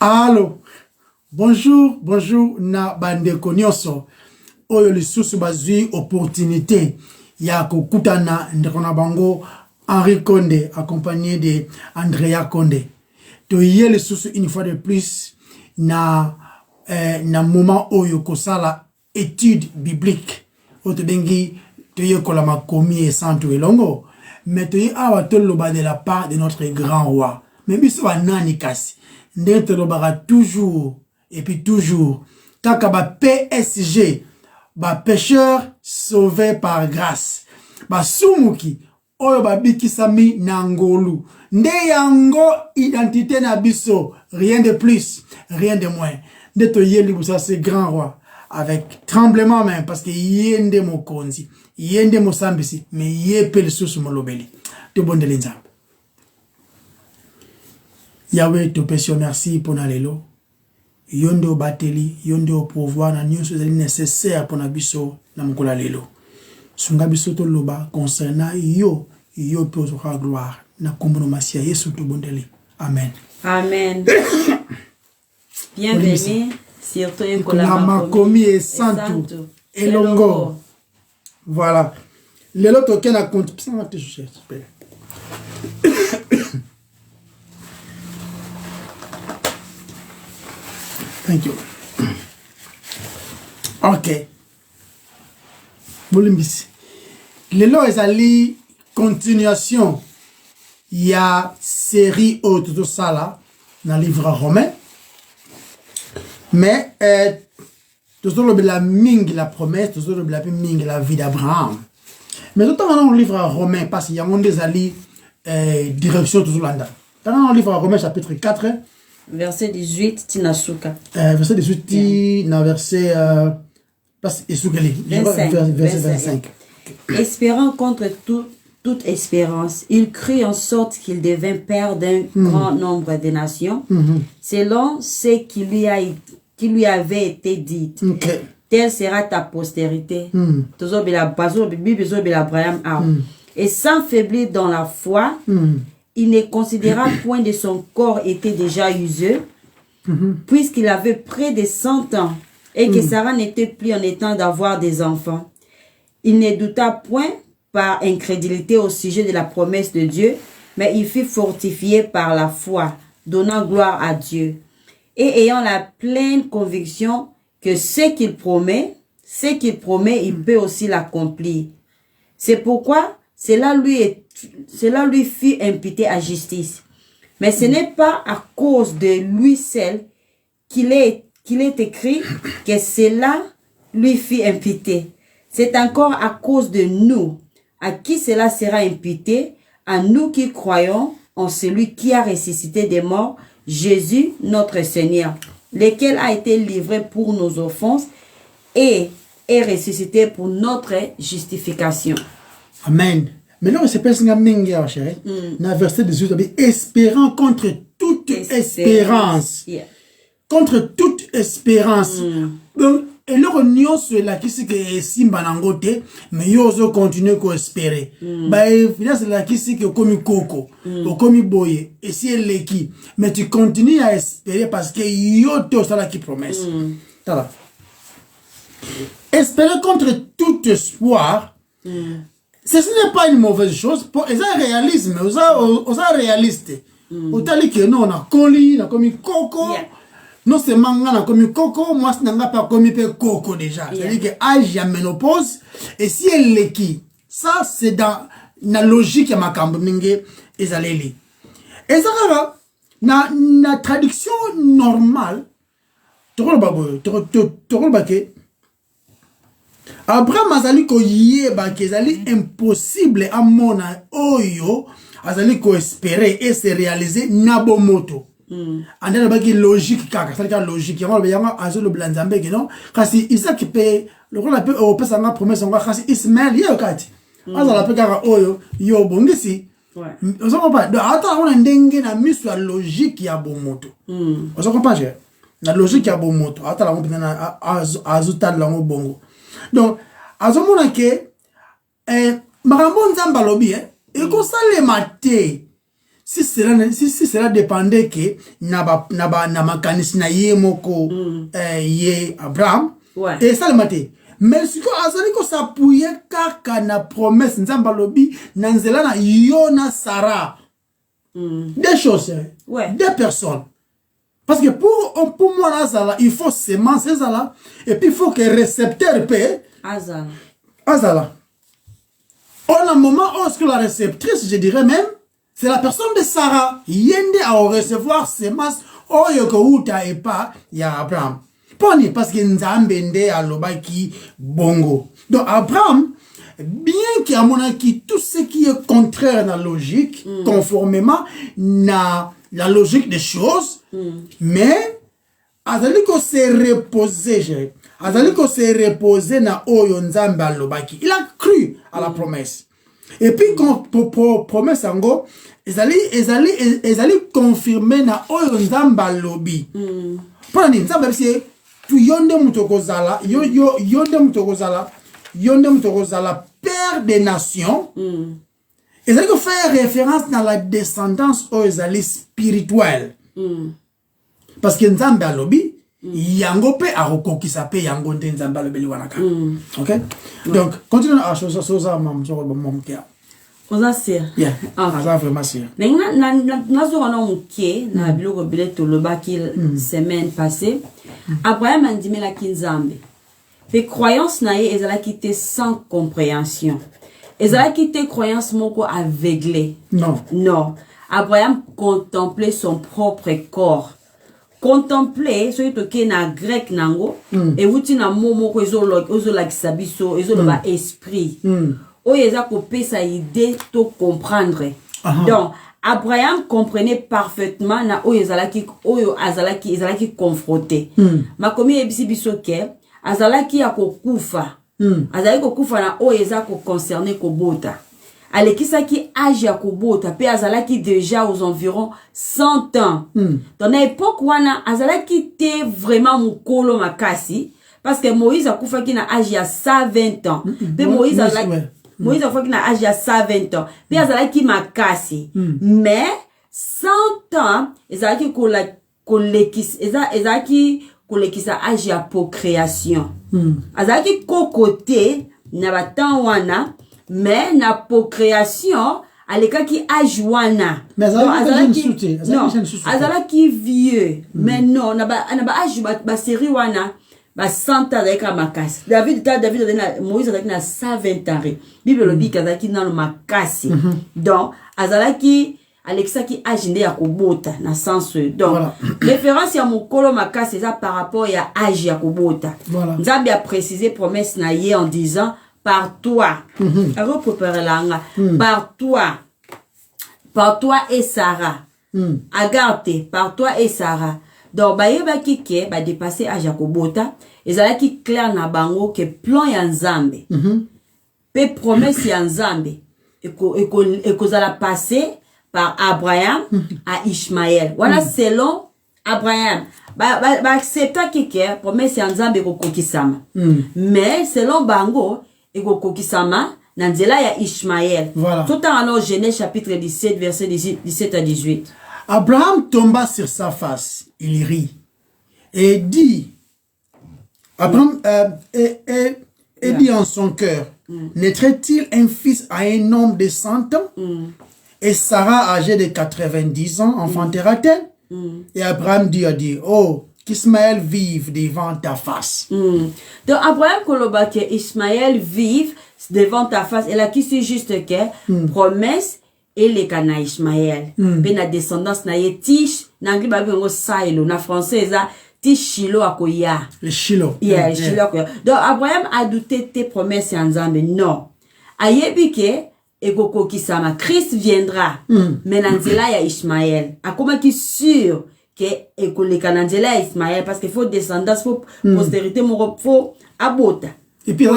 Allô, bonjour, bonjour, na bandeko nyonso. Oyo lisusu bazui opportunité ya kokutana ndekona bango Henri Condé accompagné de Andrea Condé. To yé lisusu une fois de plus na moment oyo kosala étude biblique. Oto bengi to yé kolama komi et santo elongo. Mais to yé awa toloba de la part de notre grand roi. Mais biso wa nani kasi. Ndete lobara toujours et puis toujours. Kaka ba PSG, ba pécheur sauvé par grâce. Ba sumuki oyo ba bikisami nangolu. Nde yango identité na biso, rien de plus, rien de moins. Ndete yeli busa ce grand roi avec tremblement même parce que yende mokonzi, yende mosambisi, mais yepel susu molobeli. Te bonde linzambe. Yahweh te pèse merci pour nalelo. Yonde au bateli, yonde au pouvoir, na nyonso zali nécessaire pour nabiso na mukula lelo. Sunga biso to loba concernant yo pour sa gloire. Na kombono masia Yesu to bondeli. Amen. Amen. Bienvenue sur toi Kolama komi et santo elongo. Voilà. Lelo to kena compte pisa te chercher. Thank you. Ok. Bolimbisi. Lelo ezali continuation. Il y a série autre de ça là dans le livre romain. Mais toujours la ming la promesse, toujours la ming la vie d'Abraham. Mais tout dans le livre romain parce qu'il y a des ali direction toujours là. Dans le livre romain chapitre 4 verset 18 tinasuka. Verset 18 na verset verset 25. Espérant contre toute espérance, il crut en sorte qu'il devint père d'un grand nombre de nations, selon ce qui lui avait été dit. Telle sera ta postérité. Et sans faiblir dans la foi, il ne considéra point de son corps était déjà useux, puisqu'il avait près de 100 ans, et que Sarah n'était plus en état d'avoir des enfants. Il ne douta point par incrédulité au sujet de la promesse de Dieu, mais il fut fortifié par la foi, donnant gloire à Dieu, et ayant la pleine conviction que ce qu'il promet, il peut aussi l'accomplir. C'est pourquoi cela lui fut imputé à justice. Mais ce n'est pas à cause de lui seul qu'il est écrit que cela lui fut imputé. C'est encore à cause de nous, à qui cela sera imputé, à nous qui croyons en celui qui a ressuscité des morts, Jésus notre Seigneur, lequel a été livré pour nos offenses et est ressuscité pour notre justification. Amen. Maintenant, c'est pas un mingi, chérie. Dans le verset 18, espérant contre toute espérance. Yeah. Contre toute espérance. Donc, et le renion sur la qui c'est que simba nangote, mais yo zo continue à espérer. Bah, finalement, c'est la qui c'est que comme coco, ou comme boye, et si elle est qui, mais tu continues à espérer parce que yo te ça la qui promesse. Voilà. Espérer contre tout espoir. Ce n'est pas une mauvaise chose. Pour un réalisme, on réaliste. Autant que non, on a colis, on a commis coco. Non seulement on a commis coco, moi je n'ai pas commis coco déjà. C'est-à-dire que âge à ménopause, et si elle est qui, ça c'est dans la logique de ma cambomingue et ça l'est. Et ça va, dans la traduction normale, tu vois, Abraham azali ko yeba ke zali impossible à mon oyo azali ko espérer et se réaliser nabo moto. Andela baki logique kaka, ça la logique. Yama le yama azolo blanzambe que non. Kasi Isaac pe le rôle pe o pesa nga promesse nga kasi Ismaël yo kati. Azala pe kaka oyo yo bongisi. Ouais. On s'en comprend. Donc attends on a ndenge na miso ya logique ya bon moto. On s'en comprend j'ai. La logique ya bon moto. Attends la on peut na azuta la bongo. Donc, à ce moment-là, Marambo Nzamba lobi, et qu'on s'en les maté. si cela dépendait que na makanisi na ye moko ye Abraham et ça le maté mais si ko azali ko s'appuyer kaka na promesse nzamba lobi na nzela na Yona Sarah des choses des personnes parce que pour moi là il faut semence ça et puis il faut que récepteur paie azala en un moment où la réceptrice je dirais même c'est la personne de Sarah yende à recevoir semence oyoko uta et pas ya Abraham poni parce que nzambe nde alobaki bongo donc Abraham bien qu'il y a tout ce qui est contraire à la logique conformément à la logique des choses mais azali ko se reposer na oyo nzambe alobaki il a cru à la promesse et puis quand promesse ango ezali confirmer na oyo nzambe alobi pour nini nzambe c'est tu yonde mutokozala yonde mutokozala père des nations ezali ko faire référence dans la descendance oyo ezali spirituelle parce que nzambe alobi yango pe arokokisa pe yango nde nzambe alobeli wanaka OK donc continue à chose mam so bon kia oza ser ça vraiment ser mais na zo na muke na biloko bile to lobaki semaine passée Abraham andimela kinzambe fait croyance na ye ezala quitté sans compréhension ezala quitté croyance moko aveuglé non Abraham contemplait son propre corps contempler ce qui na grec nango et wuti na momo ko ezola kisabiso ezoloba esprit o yeza ko pesa idée to comprendre donc Abraham comprenait parfaitement na oyo azalaki confronté makomi ebisi biso ke azalaki akokufa azalaki kokufa na oyo eza ko concerner ko bota alekisaki âge ya kobota pe azalaki déjà aux environs 100 ans dans l'époque wana azalaki te vraiment mukolo makasi parce que Moïse akufaki na âge ya 120 ans pe Moïse akufaki na âge ya 120 ans pe azalaki makasi mais 100 ans ezalaki kolekisa âge ya procréation azalaki kokote na batant wana mais na procréation alekaki âge wana azalaki vieux mais non na ba âge ba série wana ba 100 ans avec makasi David Moïse avec na 120 ans Bible le dit kazaki na makasi donc azalaki alexaki âge nde ya kobota na sens donc référence ya mokolo makasi ça par rapport ya âge ya kobota Nzambe a précisé promesse na ye en disant par toi, par toi et Sarah, Agarté, par toi et Sarah. Donc, ba kike, ba dépasser à Jacobota, et ça qui clair na bango que plan ya Nzambe, pe promesse ya Nzambe, et que ça la passer par Abraham à Ishmaël. Voilà selon Abraham. Ba accepta kike, promesse ya Nzambe ko kokisama. Mais selon bango, et kokisama na nzela ya Ishmaël. Voilà. Tout en Genèse chapitre 17 verset 17 à 18. Abraham tomba sur sa face, il rit et dit Abraham dit en son cœur, naîtrait-il un fils à un homme de 100 ans et Sarah âgée de 90 ans enfantera-t-elle? Et Abraham dit oh qu'Ismaël vive devant ta face. Donc Abraham koloba que Ismaël vive devant ta face. Et là qui c'est juste que promesse et les cana Ismaël. Ben la descendance na ye tish n'angli ba bengo sailo na français ça tish Shilo akoya. Le Shilo. Yeah, Shilo akoya. Donc Abraham a douté tes promesses en Nzambe. Non. Ayebike ekoko kisama Christ viendra. Mais nanzela ya Ismaël. Akoma ki sûr que les Canadiens Ismaël parce qu'il faut descendance, faut postérité, faut abota. Et puis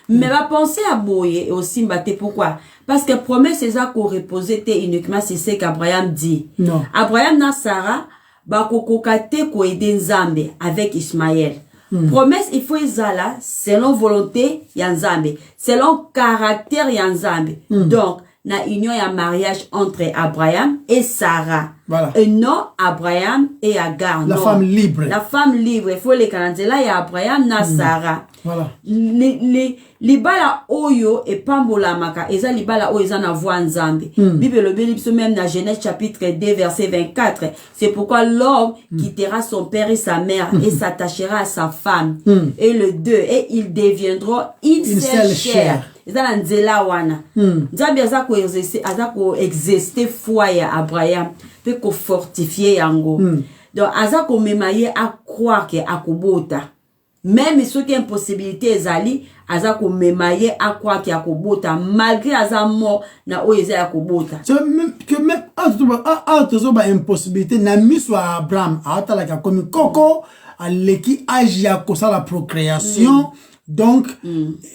mais va penser à Boye aussi battre pourquoi? Parce que promesse c'est ça qu'on reposait uniquement c'est ce qu'Abraham dit. Non. Abraham na Sarah ba kokokate ko aider Nzambe avec Ismaël. promesse il faut ezala selon volonté ya Nzambe, selon caractère ya Nzambe. Donc na union ya mariage entre Abraham et Sarah. Voilà. Et non Abraham et Agar. La non. femme libre. La femme libre. Il faut les canadiens là, il y a Abraham na Sarah. Voilà. Libala oyo et pambola maka. Eza libala oyo eza na voix Nzambe. Bible le bénit même dans Genèse chapitre 2 verset 24. C'est pourquoi l'homme quittera son père et sa mère et s'attachera à sa femme. Et le deux, et ils deviendront une seule chair. Eza na nzela wana. Nzambe aza ko exercer foi ya Abraham pe ko fortifier yango. Donc aza ko memaye à croire que akobota. Même ce qui est impossibilité ezali aza ko memaye à croire que akobota malgré aza mort na oeza akobota. Que même à impossibilité na miso Abraham atala ka comme koko aleki agi ya kosa la procréation. Donc,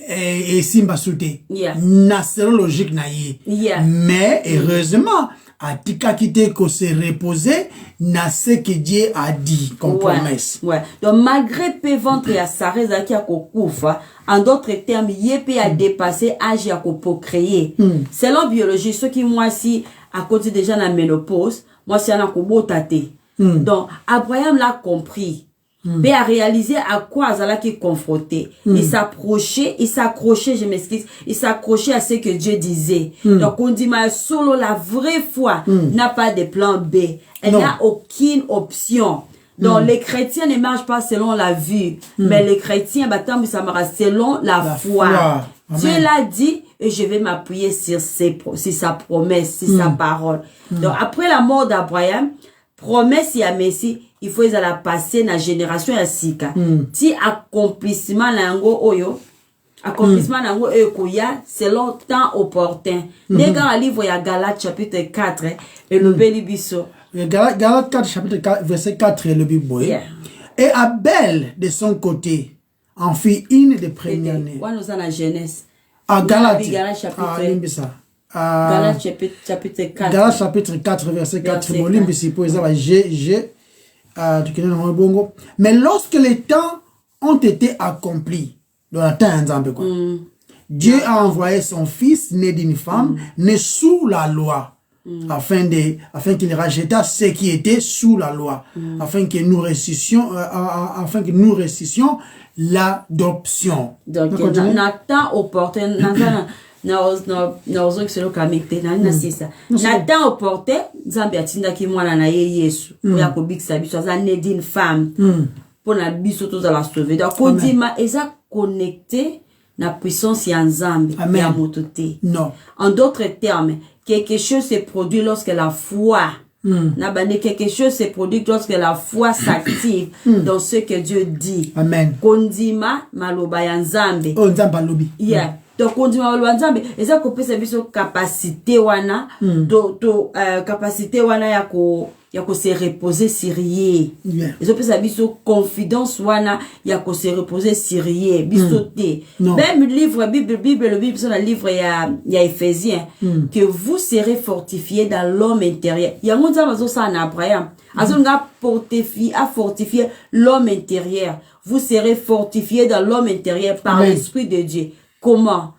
et simba souté. Na c'est logique na ye. Mais, heureusement, a tika kite ko se reposer na ce que Dieu a dit comme promesse. Ouais. Donc, malgré pe ventre ya Sarah zaki a kokufa, en d'autres termes, yé a dépassé âge ya ko procréer. Selon biologie, ceux qui moi si à côté déjà la ménopause, moi si ana ko botate. Donc, Abraham l'a compris. Mais à réaliser à quoi Azala qui est confronté. Il s'approchait, je m'excuse, il s'accrochait à ce que Dieu disait. Donc on dit, mais solo la vraie foi n'a pas de plan B. Elle n'a aucune option. Donc les chrétiens ne marchent pas selon la vue, mais les chrétiens, ça marche selon la foi. Dieu l'a dit et je vais m'appuyer sur sa promesse, sur sa parole. Donc après la mort d'Abraham, promesse ya Messie, il faut la passer na génération ya sika. Ti accomplissement nango oyo, accomplissement nango oyo koya selon temps opportun. Nega livre ya Galates chapitre 4 et le bélibiso. Galates 4 chapitre 4 verset 4 et le Bible. Et Abel de son côté en fit une des premières années. Quand nous en Genèse. Galates chapitre chapitre 4. Galates chapitre 4 verset 4. Mais lorsque les temps ont été accomplis, dans la temps Dieu a envoyé son fils né d'une femme, né sous la loi, afin qu'il racheta ce qui était sous la loi, afin que nous ressuscitions l'adoption. Donc, na temps opportun, Nathan opporté Nzambe atindaki mwana na ye Yesu pour ya kobikisa biso aza né d'une femme pour na biso tous la sauver. Donc kodima eza connecté na puissance ya Nzambe ya mototé. Non. En d'autres termes, quelque chose se produit lorsque la foi quelque chose se produit lorsque la foi s'active dans ce que Dieu dit. Amen. Kondima maloba ya Nzambe. Oh Nzambe lobi. Yeah. Donc kondima maloba ya Nzambe eza kopesa biso capacité wana capacité wana ya ko se reposer sur ye. Eza kopesa biso confidence wana ya ko se reposer sur ye biso te. Même livre Bible sur le livre ya Éphésiens que vous serez fortifiés dans l'homme intérieur. Ya ngonza mazo sa na Abraham. Azonga fortifier l'homme intérieur. Vous serez fortifiés dans l'homme intérieur par l'Esprit de Dieu. Comment?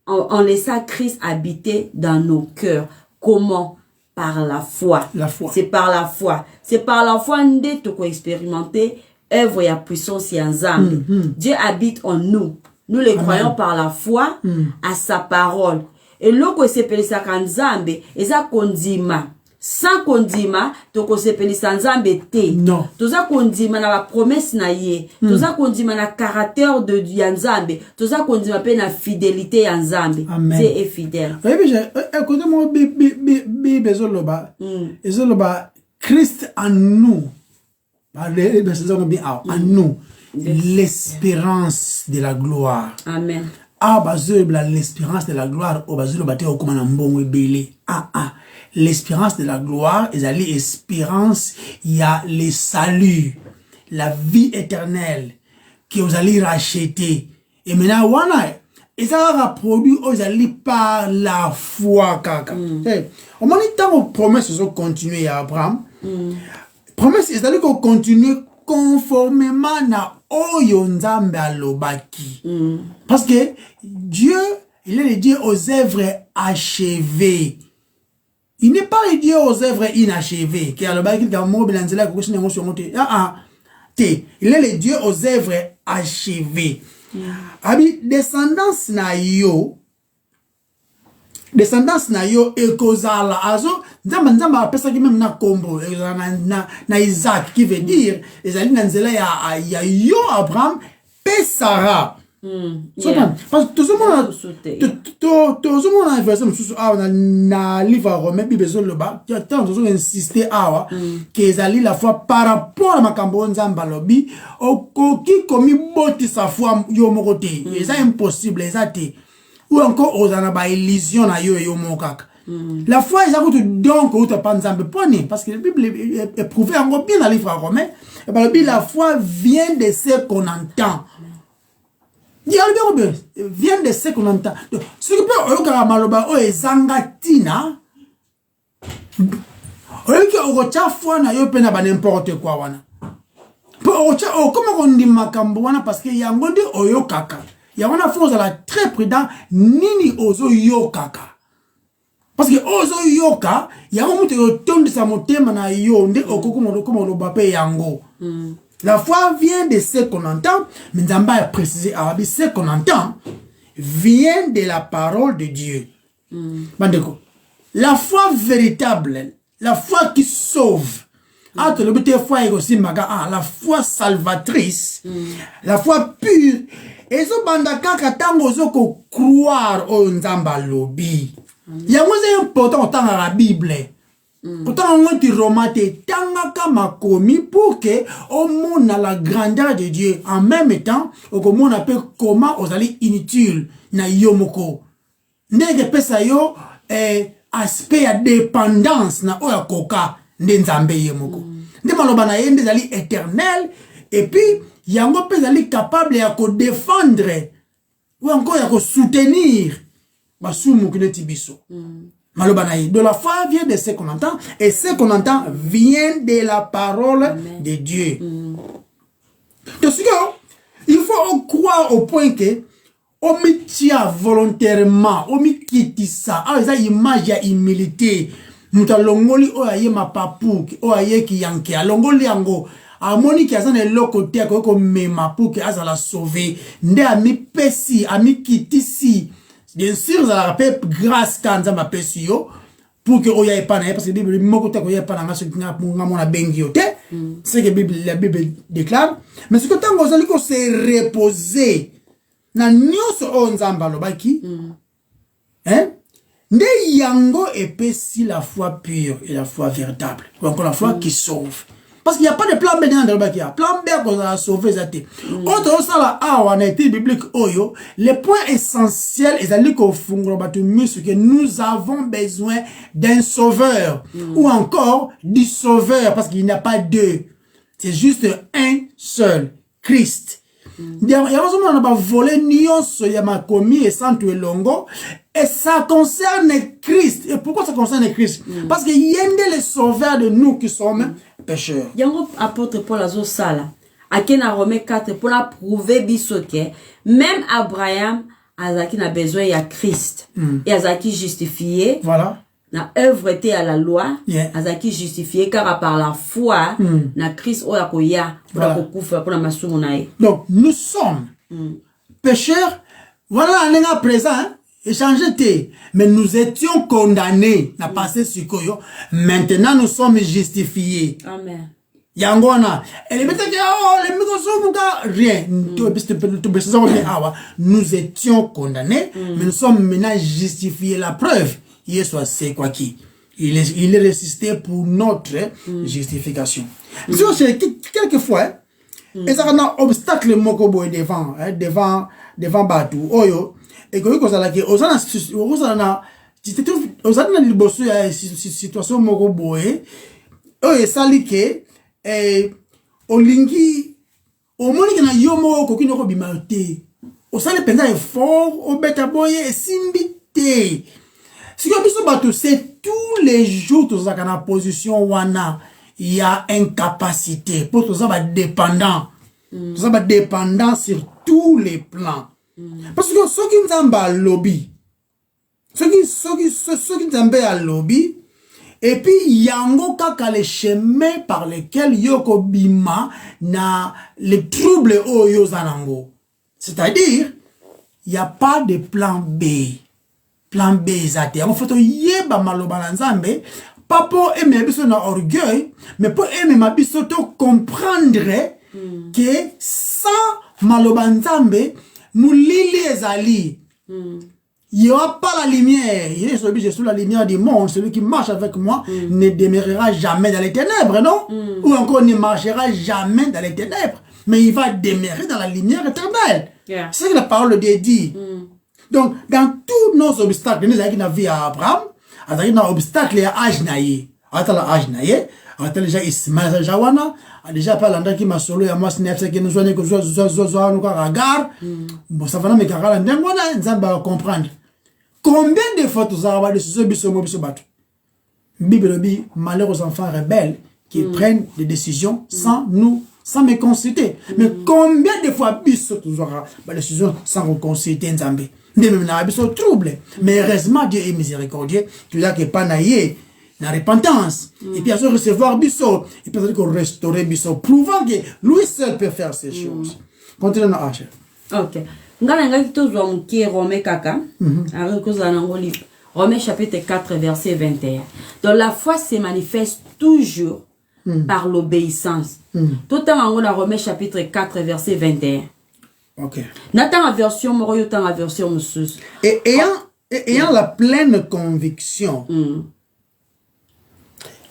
En laissant Christ habiter dans nos cœurs. Comment? Par la foi. C'est par la foi. C'est par la foi que tu peux expérimenter œuvre et puissance et ensemble. Dieu habite en nous. Nous les croyons par la foi à sa parole. Et l'autre c'est pelisa kanzambe, eza kondima. Sans kondima, toko sepelisa nzambe te. Non. Toza kondima na la promesse na ye. Toza kondima na caractère de nzambe. Toza kondima pe na fidélité ya nzambe. Dieu est fidèle. Écoutez-moi, Ezoloba, Christ en nous. En nous. L'espérance de la gloire. Amen. L'espérance de la gloire. L'espérance de la gloire, l'espérance, il y a le salut, la vie éternelle que vous allez racheter. Et maintenant, et ça va produire par la foi. Au moment où promesse sont continuer à Abraham, promesse, c'est-à-dire qu'on continue conformément na oyo nzambe alobaki. Parce que Dieu, il est le Dieu aux œuvres achevées. Il n'est pas le Dieu aux œuvres inachevées. Il est le Dieu aux œuvres achevées. Abi descendance na yo ekozala azo nzamba apesa ki même na kombo na Isaac qui veut dire ezali na nzela ya yo Abraham pe Sarah. Parce que tout le monde a verset na livre Romain Bible zoloba tant nous insister awa que ezali la foi par rapport à makambo nzamba lobi okoki komi boti sa foi yo moko te eza impossible ezate ou encore osana ba illusion na yo mokaka. La foi est à donc ou pas nzambe poni parce que la Bible est prouvée encore bien dans le livre Romain et la foi vient de ce qu'on entend. Vient de ce qu'on entend. Ce que peut oyoka maloba o ezangatina oyoka okocha foi na yo pe na ba n'importe quoi wana. Po okocha comment on dit makambo wana parce que yango ndi oyokaka. Yawona faut la très prudent nini ozo yokaka. Parce que ozo yoka yango muto yotonde sa motema na yo nde okoko comme loba pe yango. La foi vient de ce qu'on entend, mais Nzamba a précisé, ce qu'on entend vient de la parole de Dieu. La foi véritable, la foi qui sauve, la foi salvatrice, la foi pure, et ce bandaka katango zoko croire au Nzamba lobi. Il y a un important dans la Bible. Pourtant, on dit romate tangaka makomi pour que au monde la grandeur de Dieu en même temps au monde appelle comment aux allez inutile na yomoko. Ndege pesa yo aspect à dépendance na oya koka ndenzambe yomoko. Nde maloba na yende zali éternel et puis yango pesa capable ya ko défendre ou encore ya ko soutenir basumu kineti biso. De la foi vient de ce qu'on entend et ce qu'on entend vient de la parole de Dieu. Donc, il faut croire au point que on tient volontairement, on quitte ça. Ah, ça image ya humilité. Muta longoli o aye ma papu, o aye ki yanke, longoli yango. Amoni ki azane loko te ko me mapu ki azala sauver. Nde ami pesi, ami kitisi. Bien sûr, ça rappelle grâce quand ça m'appelle sur pour que oya epana parce que la Bible moko ta ko ya epana ngaso kinga mona bengi ote c'est que la Bible déclare mais ce que tant ngozali ko se reposer na nyoso o nzamba lobaki hein nde yango epesi la foi pure et la foi véritable ou encore la foi qui sauve. Parce qu'il n'y a pas de plan B dans le bac. Plan B qu'on a sauvé ça. Autre ça là, on a été biblique oyo. Le point essentiel est que nous avons besoin d'un sauveur ou encore du sauveur parce qu'il n'y a pas deux. C'est juste un seul, Christ. Il y a pas volé nyonso ya makomi et santo elongo et ça concerne Christ. Et pourquoi ça concerne Christ? Parce que yende le sauveur de nous qui sommes pécheurs. Yango apôtre Paul azo sala akena Romains 4 pour la prouver bisoke même Abraham azaki na besoin ya Christ et azaki justifié. Voilà. Na œuvre était à la loi, azaki justifié car par la foi na Christ oya koya pour la kokufa pour la masumu nae. Donc nous sommes pécheurs. Voilà un an présent échangé mais nous étions condamnés na passé sur koyo. Maintenant nous sommes justifiés. Amen. Yangona elle me dit oh les microsoft rien nous étions condamnés mais nous sommes maintenant justifiés. La preuve Yeshua c'est quoi qui il est résisté pour notre justification. C'est quelquefois et ça a un obstacle mokobo devant Batou oyo et que ça là que osana liboso ya situation mokobo oyo sali ke olingi omoni ke na yo moko kokino ko bimate osale penza effort obeta boye esimbi te. C'est tous les jours, tu as une position wana. il y a incapacité pour tout ça va dépendant tout ça va dépendant sur tous les plans parce que ceux qui nous ont lobby ceux qui nous ont lobby et puis yango kaka les chemins par lesquels yoko bima na les troubles oyo zanango c'est-à-dire il y a pas de plan B zate en fait yeba maloba na nzambe pas pour aimer biso na orgueil mais pour aimer ma biso to comprendre que sans maloba nzambe mulili ezali il n'y aura pas la lumière. Je suis la lumière du monde. Celui qui marche avec moi ne demeurera jamais dans les ténèbres, non? Ou encore ne marchera jamais dans les ténèbres. Mais il va demeurer dans la lumière éternelle. C'est ce que la parole de Dieu dit. Donc, dans tous nos obstacles, nous avons vu à Abraham, nous avons un obstacle à Ajnaye. Ajnaye, déjà Ismaël Jawana, déjà pas l'endroit qui m'a solo et moi c'est nefse qui nous soigne que nous regard. Bon, ça va me carrer là, on va comprendre. Combien de fois tu as avoir des choses Bible dit malheur aux enfants rebelles qui prennent des décisions sans me consulter. Mais combien de fois tu auras des décisions sans me consulter Nzambe? Même na biso trouble. Mais heureusement Dieu est miséricordieux, tu as que pas naïe la repentance et puis à se recevoir biso et puis à restaurer biso prouvant que lui seul peut faire ces choses. Continuons à Asher. OK. Ngala kitozwa mukie Romains kaka. Romains chapitre 4 verset 21. Donc la foi se manifeste toujours par l'obéissance. Tout en la Romains chapitre 4 verset 21. OK. N'attends la version moroyo tant la version musus. Et ayant la pleine conviction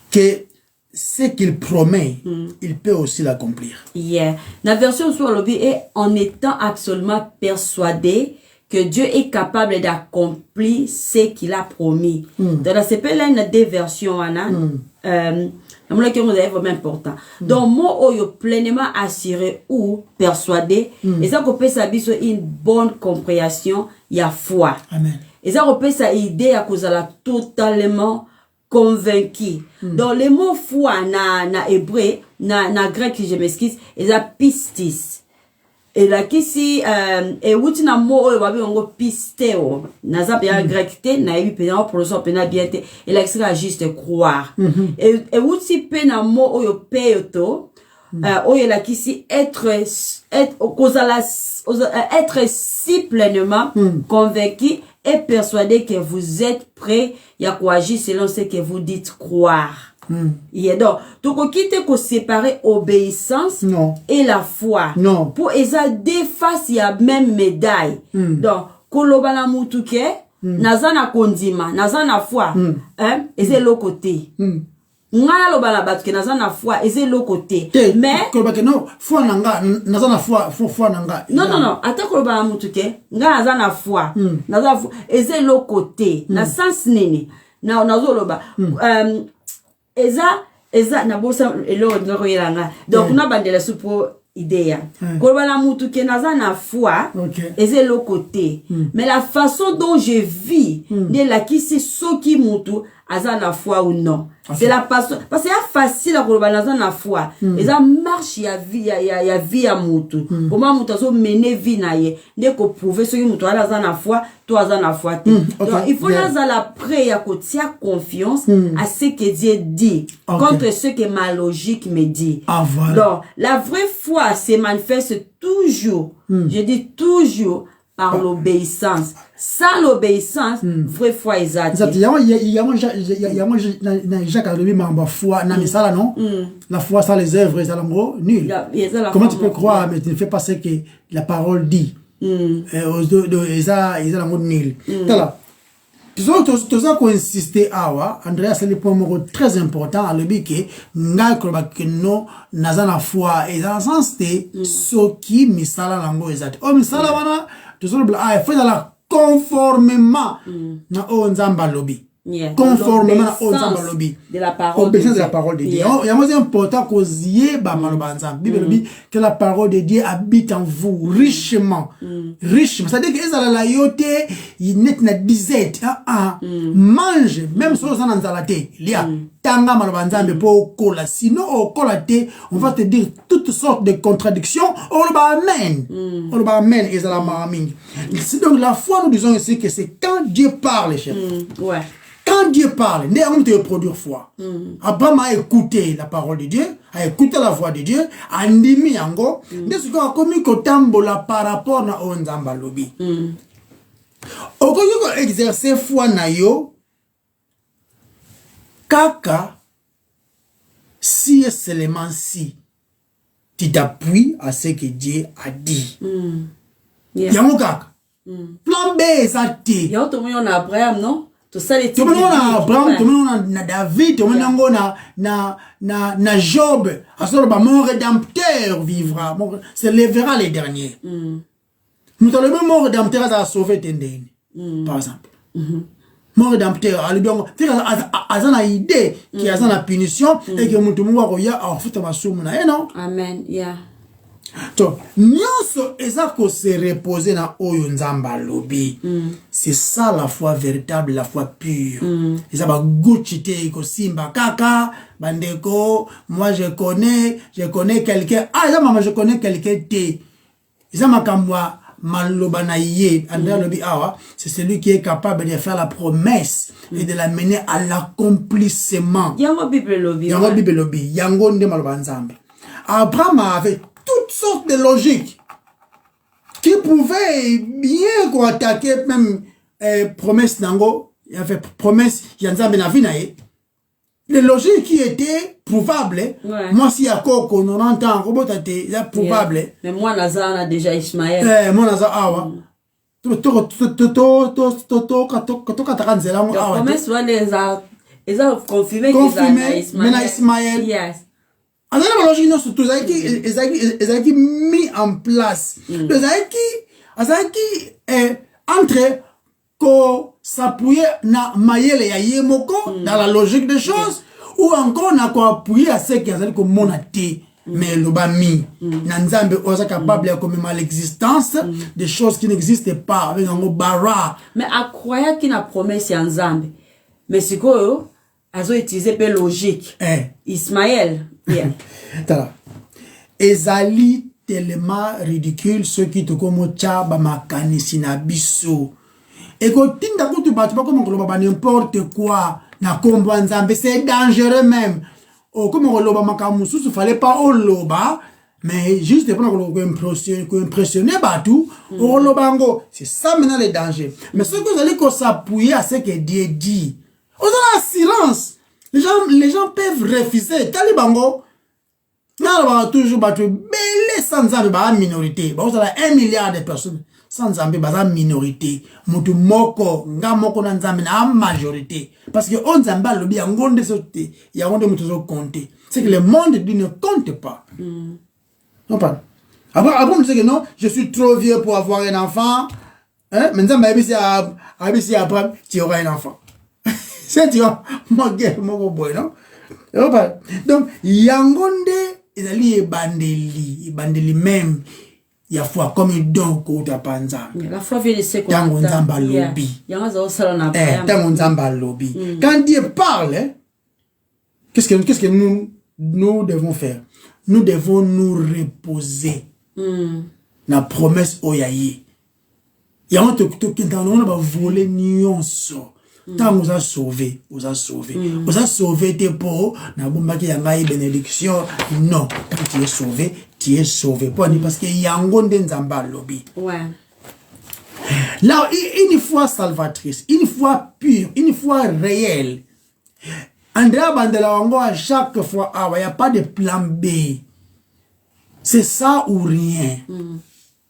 que ce qu'il promet, il peut aussi l'accomplir. Yeah. La version sur lobby est en étant absolument persuadé que Dieu est capable d'accomplir ce qu'il a promis. Dans la CP, là, il y a deux versions. C'est vraiment important. Donc, moi, je suis pleinement assuré ou persuadé. Et ça, on peut s'habiller une bonne compréhension, il y a foi. Amen. Et ça, on peut s'aider à cause de la totalement convaincu. Donc, le mot foi, na hébreu, na grec, je m'excuse, et ça pistis. Et là, qui et outi na mot, wabi ongo pisteo. Na za bien grec te, na ebi pena, prononçant pena bien te, et là, c'est juste croire. Et outi pena mot, oyo peyoto, oyo la qui si être si pleinement convaincu et persuadé que vous êtes prêt à agir selon ce que vous dites croire. Et donc, tu peux quitter que séparer obéissance et la foi. Non. Pour esa deux faces, il y a même médaille. Donc, kolobana mutuke, nazana kondima, nazana foi, hein, et c'est l'autre côté. Ngala lobala batuke nazana foi, et c'est l'autre côté. Mais, non, foi nanga, nazana foi nanga. Non, attends kolobana mutuke, nga nazana foi, nazana foi, et c'est l'autre côté. Na sens nene, na nazoloba, eza na bosa elo ndoro yelanga donc na bandela supo idea kolobana mutu ke naza na foi eza le côté mais la façon dont je vis de la kisi soki mutu aza na foi ou non c'est la façon parce que c'est facile à kolobana naza na foi eza marche ya vie ya mutu comment mutu so mener vie na ye ne ko prouver soki mutu aza na foi toi aza na foi te donc il faut naza la prêt à tia confiance à ce que Dieu dit contre ce que ma logique me dit. Voilà. Donc la vraie foi se manifeste toujours, je dis toujours par l'obéissance. Sans l'obéissance, vraie foi est exact. Il y a Jacques Alobi mamba foi na misala non. La foi sans les œuvres est alors nul. Comment tu peux croire mais tu ne fais pas ce que la parole dit. Aux deux eza nul. Voilà. Tout ça qu'on insisté awa Andrea c'est le point très important à l'objet que nga kroba que no nazana foi et dans le sens de soki misala lango ezat o misala wana tout ça il faut la conformément na o nzamba lobby conformément à Nzambe lobby. De la parole obéissance de la parole de Dieu. Il y a un important cause ba maloba Nzambe. Bible lobby que la parole de Dieu habite en vous richement. Richement. C'est-à-dire que ezala la yote, il net na disette. Mange même si on en zalate. Il y a tanga maloba Nzambe pour kola. Sinon au kola te, on va te dire toutes sortes de contradictions. On le ba amen. On le ba amen ezala maraming. Donc la foi, nous disons ici que c'est quand Dieu parle, chef. Ouais. Quand Dieu parle, on te produire foi. Abraham a écouté la parole de Dieu, a écouté la voix de Dieu, a ndimi yango, de ce qu'on a commis kotambola par rapport na Nzamba lobi. Okoyo exercer foi na yo, kaka, si et seulement si, tu t'appuies à ce que Dieu a dit. Yango kaka. Plan B, ça t'est. Y'a tout le monde en Abraham, non? Tout ça, les tout le monde en Abraham, tout le monde en David, tout le monde en Job. À ce moment, mon rédempteur vivra, se lèvera les derniers. Nous avons même mon rédempteur à sauver Tendéine, par exemple. Mon rédempteur, à une idée qui a une punition et que nous avons fait ma soumna, non? Amen, yeah. Donc, nyonso ezako se reposer na oyo Nzamba lobi. C'est ça la foi véritable, la foi pure. Ezaba gochite ko simba kaka bandeko, moi je connais quelqu'un. Ah, maman, je connais quelqu'un te. Ezama kamwa maloba na ye, André lobi awa, c'est celui qui est capable de faire la promesse et de la mener à l'accomplissement. Yango Bible lobi. Yango Bible lobi, yango nde maloba Nzambe. Abraham avait toutes sortes de logiques qui pouvaient bien attaquer même promesse nango. Il y avait promesse Yanzambe na vinae. Les logiques qui étaient prouvables. Moi si y'a koko 90 ans, il est prouvable. Mais moi Nazar a déjà Ismaël. Moi Nazar awa. La promesse les a confirmé qu'ils Ismaël. Yes. Alors, la logique, non, surtout, ils ont mis en place. Ils ont entre ko s'appuyer na mayele ya yemoko dans la logique des choses ou encore na ko appuyer à ce qu'ils ont comme monate mais le bami na Nzambe osa capable de commémorer l'existence des choses qui n'existent pas avec un mot bara. Mais à croire qu'il a promesse à Nzambe. Mais c'est quoi ils ont utilisé peu logique. Ismaël. Yeah. Ezali tellement ridicule ceux qui te comme tchaba makanisi na biso. Et quand tinda kutu batu pas comme on n'importe quoi na kombo Nzambe, c'est dangereux même. Oh comme on loba makamusu, il fallait pas on loba mais juste pour impressionner batu, on lobango, c'est ça maintenant le danger. Mais ce que vous allez s'appuyer à ce que Dieu dit. On a silence. Les gens peuvent refuser. Talibango, on toujours battu belé sans Nzambe ba minorité. Ba osala 1 milliard de personnes sans Nzambe ba minorité. Mutu moko nga moko na Nzambe na majorité. Parce que on Nzambe lobi ya ngonde sote, ya ngonde mutu zo compter. C'est que le monde dit ne compte pas. Non pas. Après on dit que non, je suis trop vieux pour avoir un enfant. Hein? Mais Nzambe abisi après tu auras un enfant. C'est tu vois, mon gars, mon boy, non? Donc, yangonde, ezali bandeli même. Il y a foi comme un don qu'on t'a pas Nzambe. La foi vient de ce qu'on a. Tango Nzamba lobby. Tango Nzamba lobby. Quand Dieu parle, qu'est-ce que nous devons faire? Nous devons nous reposer. La promesse oyaye. Il y a un truc qui dans le monde va voler nuance. Tant vous a sauvé, vous a sauvé. Vous a sauvé tes pauvres, n'a pas qu'il y a une bénédiction. Non, quand tu es sauvé, tu es sauvé. Parce qu'il y a un gonde Nzamba lobby. Ouais. Là, une foi salvatrice, une foi pure, une foi réelle. Andrea Bandela Wango, à chaque fois, il n'y a pas de plan B. C'est ça ou rien.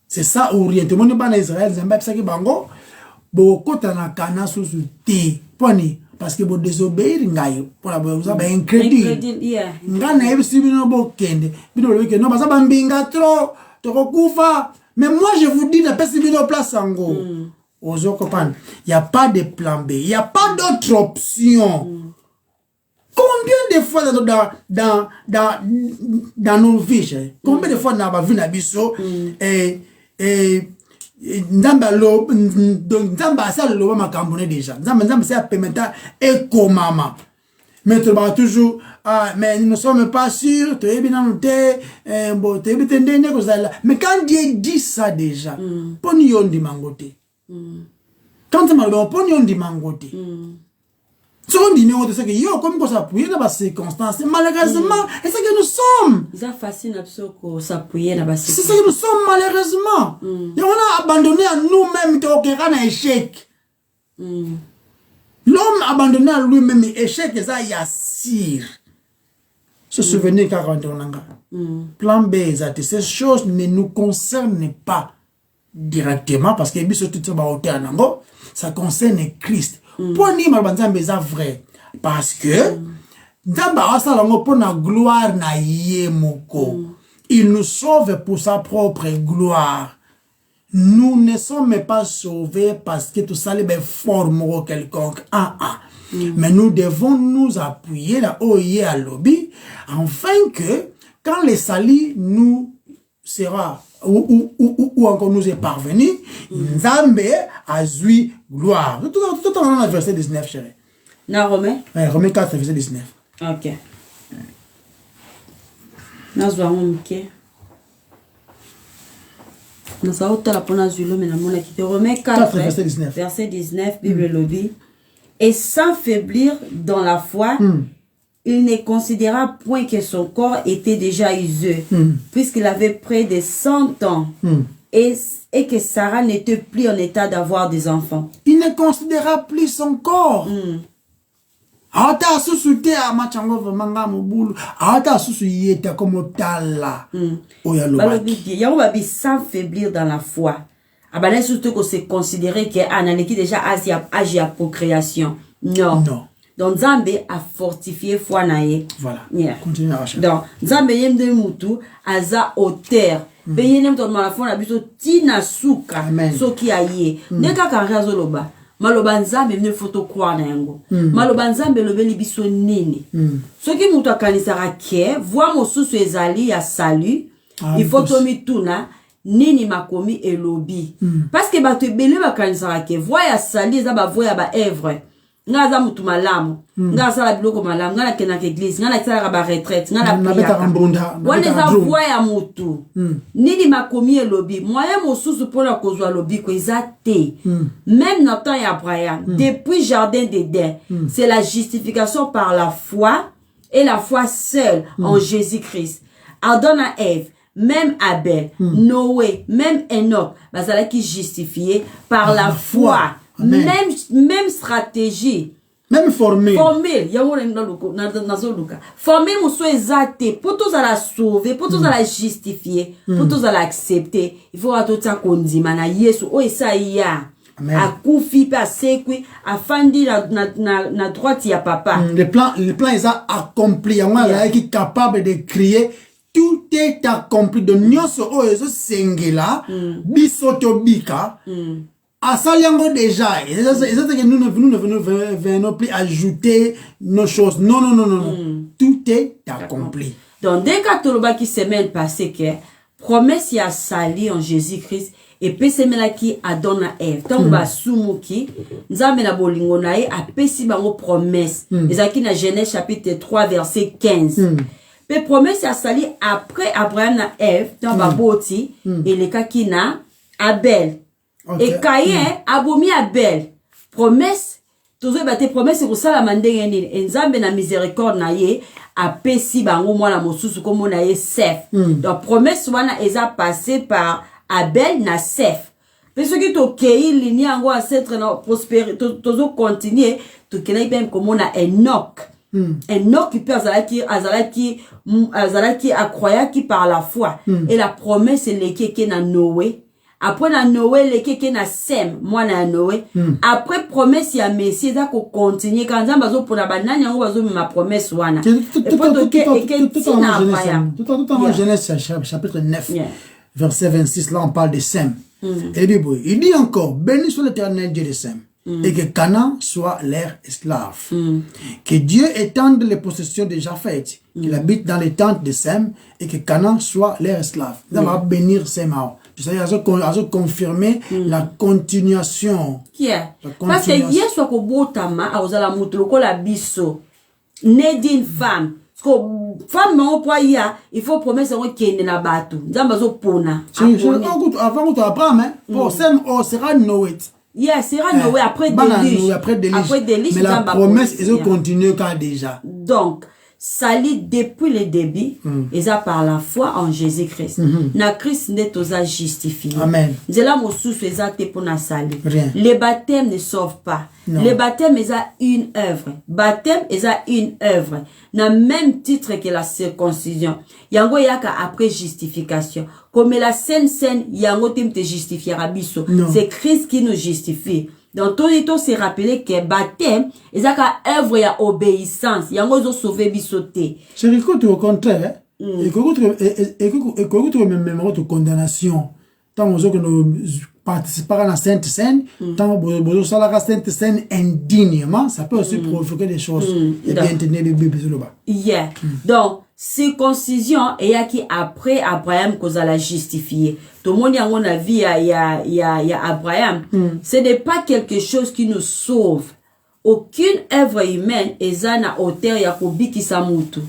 C'est ça ou rien. Tout le monde est en Israël, Zambia, c'est ça qui bango. Beaucoup na kana susu ti poni parce que bo désobéir ngayo pour la vous avez un crédit ngana ebisi bino bokende bino le weekend non parce que bambinga trop to kokufa mais moi je vous dis na pesi bino place ango Ozo comprendre. Il n'y a pas de plan B. Il n'y a pas d'autre option. Combien de fois dans nos vies, combien de fois dans ma vie, Nzamba ça le ma cambone déjà. Nzamba ça permettra et mama. Mais tu vas toujours mais nous ne sommes pas sûrs, tu es bien noté, mais quand Dieu dit ça déjà, pognon di mangote. Quand tu m'as dit pognon di mangote. Ce qu'on dit, c'est que yo, comme ça s'appuyer dans les circonstances, malheureusement, et c'est que nous sommes. C'est facile de s'appuyer dans les circonstances. C'est ce que nous sommes, malheureusement. Et on a abandonné à nous-mêmes un échec. L'homme abandonné à lui-même échec, et ça, il y a sire. Se souvenir car on plan B, ces choses ne nous concernent pas directement parce que ça concerne Christ. Pour nous, c'est vrai. Parce que, gloire il nous sauve pour sa propre gloire. Nous ne sommes pas sauvés parce que tout ça est forme quelconque. Mais nous devons nous appuyer là où il y a lobby, afin que, quand le salut nous sera ou encore nous est parvenu, Nzambe a eu gloire. Tout dans le verset 19, chérie. Dans Romains? Oui, Romains 4, verset 19. Ok. Nous avons nous avons la pona zulo mais la quitté Romains 4 verset 19. Verset 19, Bible lobby. Et sans faiblir dans la foi, il ne considéra point que son corps était déjà usé, puisqu'il avait près de 100 ans, et que Sarah n'était plus en état d'avoir des enfants. Il ne considéra plus son corps. Ata susute a machango manga mobulu. Ata susu yeta comme tala. Il y a sans faiblir dans la foi. Abane surtout que c'est considéré que Ananeki déjà agi à procréation. Non. Donc Nzambe a fortifié foi nae. Voilà. Continue à acheter. Donc Nzambe yemde mutu aza auteur. Beyenem to ma foi na biso tina suka soki aye. Neka kangazo loba. Maloba Nzambe ne photo croire na yango. Maloba Nzambe lobeli biso nini. Soki mutu akanisaka ke voix mosusu ezali ya salut. Il faut tomi tuna nini makomi elobi. Parce que bato ebele bakanisaka ke voix ya salut eza ba voix ya ba œuvre. Nga za mutu malamu. Nga sala biloko malamu. Nga na kena ke église. Nga na kisala ba retraite. Nga na prière. Wana za voix ya mutu. Nini makomi elobi. Moyen mosusu pona kozwa lobi ko eza te. Même dans temps ya Abraham, depuis jardin d'Éden, c'est la justification par la foi et la foi seule en Jésus-Christ. Adam et Ève, même Abel, Noé, même Enoch, bazala qui justifié par la foi. Même stratégie. Même formule. Formule. Formule moussou exacté. Pour tous à la sauver, pour tous à la justifier, pour tous à l'accepter. Il faut tout ça qu'on dit, mana yesu, oh, ça y a. A koufi, pa sekwi, a fandi na droite ya papa. Le plan est accompli. On est capable de crier. Tout est accompli. De nyonso o ezo sengela, bisoto bika. Asaliango déjà. C'est que nous ne venons plus ajouter nos choses. Non. Tout est accompli. Donc, dès que qui semaine passée, que promesse y a sali en Jésus-Christ, et puis c'est qui a donné à Ève. Tant que Sumuki, nous avons la bolingonae, a pesi bango promesse. Les acquis dans Genèse chapitre 3, verset 15. Mais promesse y a sali après Abraham na Ève, dans Baboti, et les cas qui na Abel. Et Caïn abomi Abel. Promesse, toujours batté promesse pour ça la mandé et Nzambe na miséricorde na ye a pesi bango mwana mosusu comme na ye Seth. Donc promesse wana eza passé par Abel na Seth. Parce que to kei ligne ango ancêtre na prospérité toujours continuer to kena bien comme na Enoch. Enoch qui peut azalaki accroya qui par la foi et la promesse est que na Noé. Après na Noé le keke na Sem moi na Noé après promesse ya Messie ça ko continuer quand ça bazo pour na banani yango bazo ma promesse wana et pour tout en Genèse chapitre 9 verset 26 là on parle de Sem Il dit encore, béni soit l'Éternel Dieu des Sem, et que Canaan soit leur esclave. Que Dieu étende les possessions de Japhet, qu'il habite dans les tentes de Sem, et que Canaan soit leur esclave. Il va bénir Sem. C'est-à-dire, il va confirmer la continuation. Parce que hier, soit que Botama, a osala mutroko la biso, né d'une femme. Parce que femme, il faut promettre qu'il y a un bateau. Zambazo pona. Avant que tu apprennes, pour Sem, sera Noé. Yes, sera Noé après déluge. Après déluge. Mais la promesse, ils continuent quand déjà. Donc, sali depuis le début, et ça par la foi en Jésus-Christ. Na Christ n'est pas justifié. Amen. Zela mosu exact pour na sali. Rien. Les baptêmes ne sauvent pas. Non. Les baptêmes ils ont une œuvre. Baptême ils ont une œuvre. Na même titre que la circoncision. Yango yaka après justification. Comme la scène yango tim te justifiera biso. C'est Christ qui nous justifie. Donc, tout le temps, c'est rappelé que baptême, ils ont une œuvre à obéissance. Ils ont sauvé bisoté. C'est écoute au contraire. Écoute même votre condamnation. Tant que nous participons à la Sainte Seine, tant que nous sommes à la Sainte Seine indignement, ça peut aussi provoquer des choses. Et bien tenir les Bibles sur le bas. Yeah. Donc, circoncision, et qui après Abraham qu'on a la justifié. Tout le monde a mon avis, il y a Abraham. Ce n'est pas quelque chose qui nous sauve. Aucune œuvre humaine ezana hauteur ya kobiki samutu.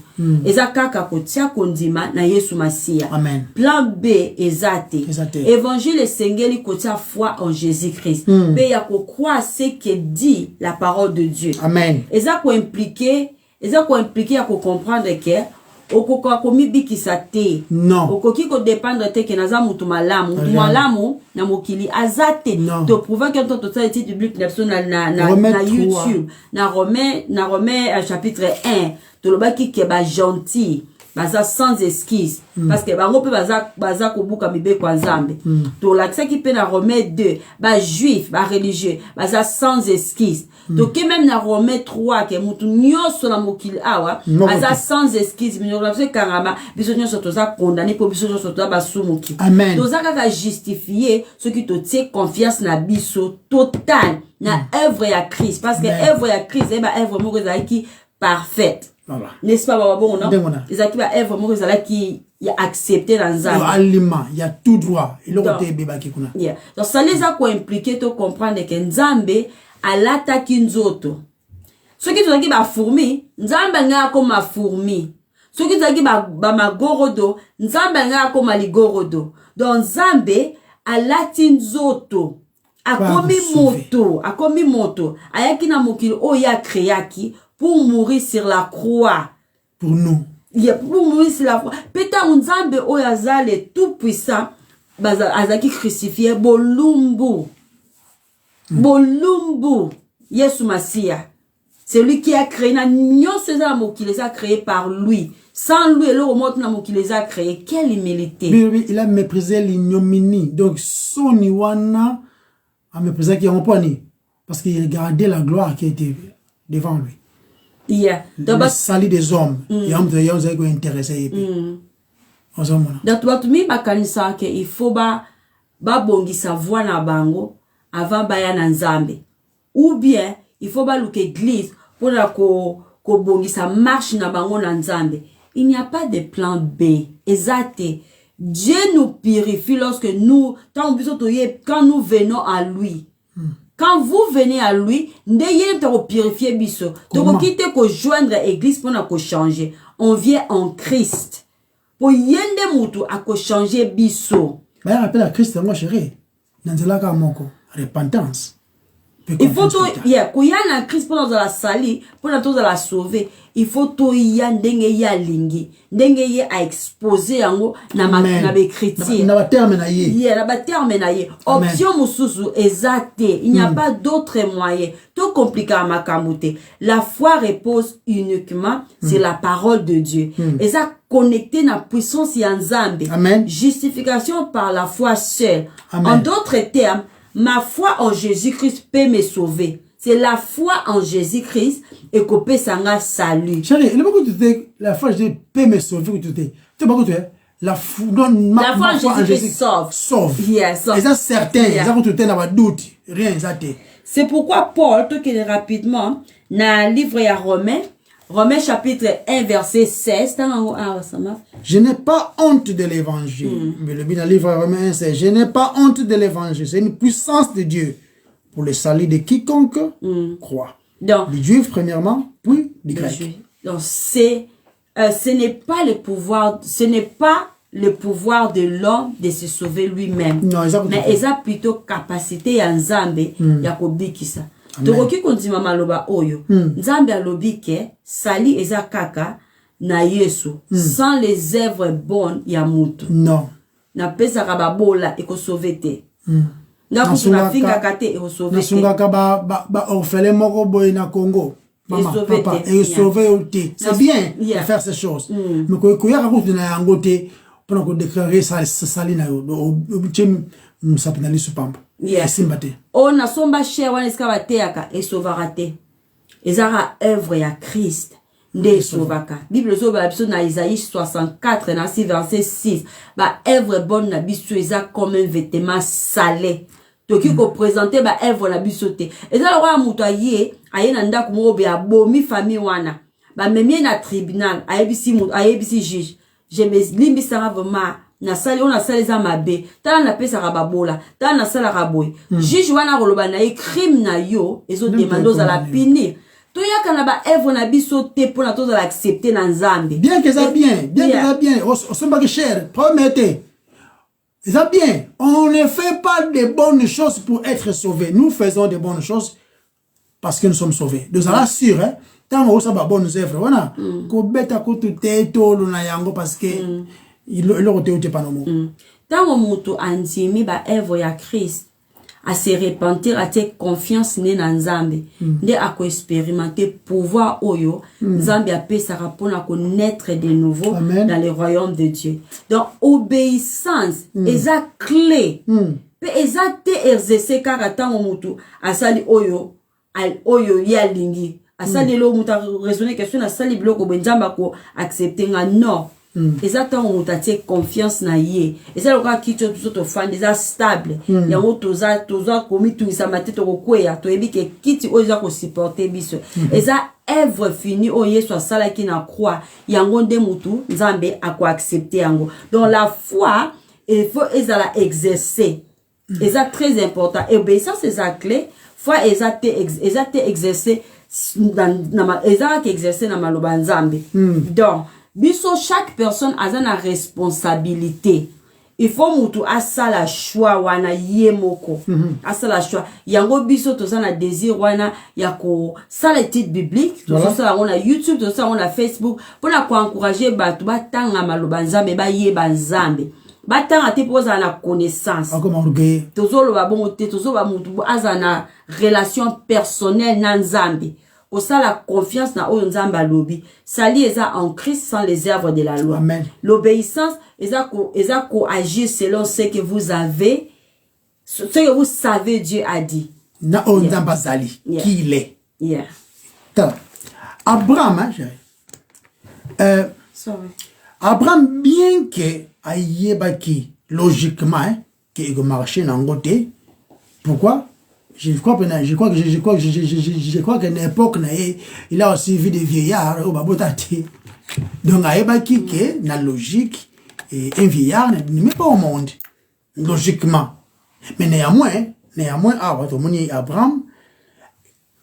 Eza kaka kotia kondima na Yesu Masia. Amen. Plan B ezate. Évangile sengeli kotia foi en Jésus-Christ. Pe ya ko croire ce que dit la parole de Dieu. Amen. Eza ko impliquer ya ko comprendre que okoko akomi bikisa te. Non. Okoki ko dépendre te ke naza mutu malamu. Mutu malamu na mokili azate. To prouver que ton ça étude biblique na YouTube. Na Romains chapitre 1. To lobaki ke ba gentil. Baza sans esquisse. Parce que bango pe baza kobuka mibe kwa nzambe. To l'accès qui pe na Romains 2. Ba juif, ba religieux. Baza sans esquisse. Donc même na Romains 3 que mutu nyoso na mokili awa baza sans esquisse. Minyo la kangama biso nyoso toza condamné pour biso nyoso toza basumuki. Amen. Toza kaka justifier ceux qui te tient confiance na biso total na œuvre ya Christ parce que œuvre ya Christ est ba œuvre moko qui parfaite. Voilà. N'est-ce pas, Baba Bon, non? Les acquis va œuvre moko qui a accepté dans Nzambe. Aliment, il y a tout droit. Il a été bébé qui kuna. Yeah. Donc ça les a quoi impliqué to comprendre que Nzambe a l'attaque nzoto. Ceux qui sont qui ba fourmi, Nzambe nga comme ma fourmi. Ceux qui sont qui ba magorodo, Nzambe nga comme ligorodo. Donc Nzambe a latin nzoto. Akomi moto. Ayaki na mokili oya créaki pour mourir sur la croix. Pour nous. Yeah, pour mourir sur la croix. Peut-être Nzambe oyazale tout puissant. Azaki crucifié bolumbu. Bolumbu. Yesu Masia. C'est lui qui a créé. Qui les a créés par lui. Sans lui, le remonte qui les a créés. Quelle humilité. Oui, il a méprisé l'ignominie. Donc, son iwana a méprisé qui a parce qu'il regardait la gloire qui était devant lui. Yeah. Le salut des hommes. Et hommes de Yahweh qui intéressé. Donc, tu m'as kanisa que il faut bongi sa voix na bango avant baya na Nzambe. Ou bien, il faut louke église pour ko bongi sa marche na bango na Nzambe. Il n'y a pas de plan B. Exact. Dieu nous purifie lorsque quand nous venons à lui. Quand vous venez à lui, n'ayez pas purifier biso. Donc, quittez ko joindre l'église pour na ko changer. On vient en Christ. Pour yende mutu a ko changer biso. Mais rappelle à Christ, moi chérie. Nanzela ka moko. Repentance. Il faut tout, kuyana Christ pour nous la sali, pour nous la sauver. Il faut tout ndenge ya lingi, ndenge ye a exposer yango na be chrétien. Na ba terme na ye. Yeah, na ba terme na ye. Option mususu exacte. Il n'y a pas d'autre moyen. Tout compliqué à makamute. La foi repose uniquement sur la parole de Dieu. Et ça connecté na puissance ya Nzambe. Amen. Justification par la foi seule. Amen. En d'autres termes, ma foi en Jésus-Christ peut me sauver. C'est la foi en Jésus-Christ et que sanga salut. Chérie, il faut que tu te la foi de peut me sauver que tu te. Tu pas que tu es la foi en Jésus sauve. Yes. Et ça certain, ça quand tu t'es dans doute, rien ça t'est. C'est pourquoi Paul, tout qu'il est rapidement, dans le livre à Romains chapitre 1 verset 16, je n'ai pas honte de l'évangile. Mais le but dans le livre à Romains 1, c'est je n'ai pas honte de l'évangile. C'est une puissance de Dieu pour le salut de quiconque croit. Donc, du juif premièrement, puis du grec. Donc ce n'est pas le pouvoir de l'homme de se sauver lui-même. Non, mais il a plutôt capacité à Nzambe ya kobikisa. Tokoki kondima maloba oyo. Nzambe alobi ke sali eza kaka na Yesu sans les œuvres bonnes ya mutu. Non. Na pesa ka babola eko sauver te. Na kusuna finga kate eko sauver te. Na sunga ba orphelin moko boy na Congo. Maman, papa, et sauver aussi. C'est bien de faire ces choses. Mais quand il y a un peu de côté, pour nous déclarer ça, ça l'ina au nous s'appelle sur pampe. On a son bâché on est skabateaka et sauvarate. Ezara œuvre ya Christ. Nde sauvaka. Bible zoba biso na Isaïe 64 na 6 verset 6. Ba œuvre bonne na biso eza comme un vêtement salé. Toki ko présenter ba œuvre na biso te. Eza le roi muto aye na ndako moko be abomi famille wana. Ba memie na tribunal ayebisi juge. Je me limbisanga vraiment na sali on a sali za mabe. Tala na pesa ka babola. Tala na sala ka boy. Juge wana koloba na crime na yo ezo demander za la punir. Toyaka na ba œuvre na biso te pour na toza l'accepter na Nzambe. Bien que ça bien, bien que ça bien. On se pas que cher, promettez. Ça bien, on ne fait pas de bonnes choses pour être sauvé. Nous faisons de bonnes choses parce que nous sommes sauvés. Donc ça rassure, hein. Tant on a bonnes œuvres, voilà. Ko beta ko tuteto na yango parce que il le roté pas no mo. Tant mutu antimi ba œuvre ya Christ à se repentir à te confiance ne na Nzambe nde ako expérimenter pouvoir oyo Nzambe apesa rapona connaître de nouveau dans le royaume de Dieu. Donc obéissance eza clé pe eza te exercer kaka tango mutu asali oyo ya lingi asali lo mutu raisonner question asali bloko benjamba ko accepter nga non. Exactement on t'a confiance na ye et ça le cas qui tout fan déjà stable ya toza komi tout ça matete ko kwea to ebi ke kiti oza ko supporter biso et ça œuvre fini o yeso sala ki na croix yango nde mutu Nzambe ako accepter yango. Donc la foi il faut ezala exercer et ça très important et obéissance c'est ça clé foi ezate exercer dans ezala exercer na maloba Nzambe. Donc biso chaque personne a une responsabilité. Il faut mutu asa la choix wana yemoko. Asa la choix. Yango biso to na désir wana yako sala étude biblique. To ça on a YouTube, to ça on a Facebook pour la encourager batu batanga maloba Nzambe ba yeba Nzambe. Batanga te poza na connaissance. Tozolo ba bon te tozo ba mutu azana relation personnelle na Nzambe. Au ça la confiance na oyo Nzamba lobi sali eza en Christ sans les œuvres de la loi. L'obéissance eza ko agir selon ce que vous avez, ce que vous savez Dieu a dit. Na o Nzamba sali qui il est. Abraham Abraham bien que ayebaki logiquement que il marcher dans côté. Pourquoi? Je crois qu'à une époque, il a aussi vu des vieillards au Babotati. Donc, il y a la logique, et un vieillard ne met pas au monde, logiquement. Mais néanmoins, Abraham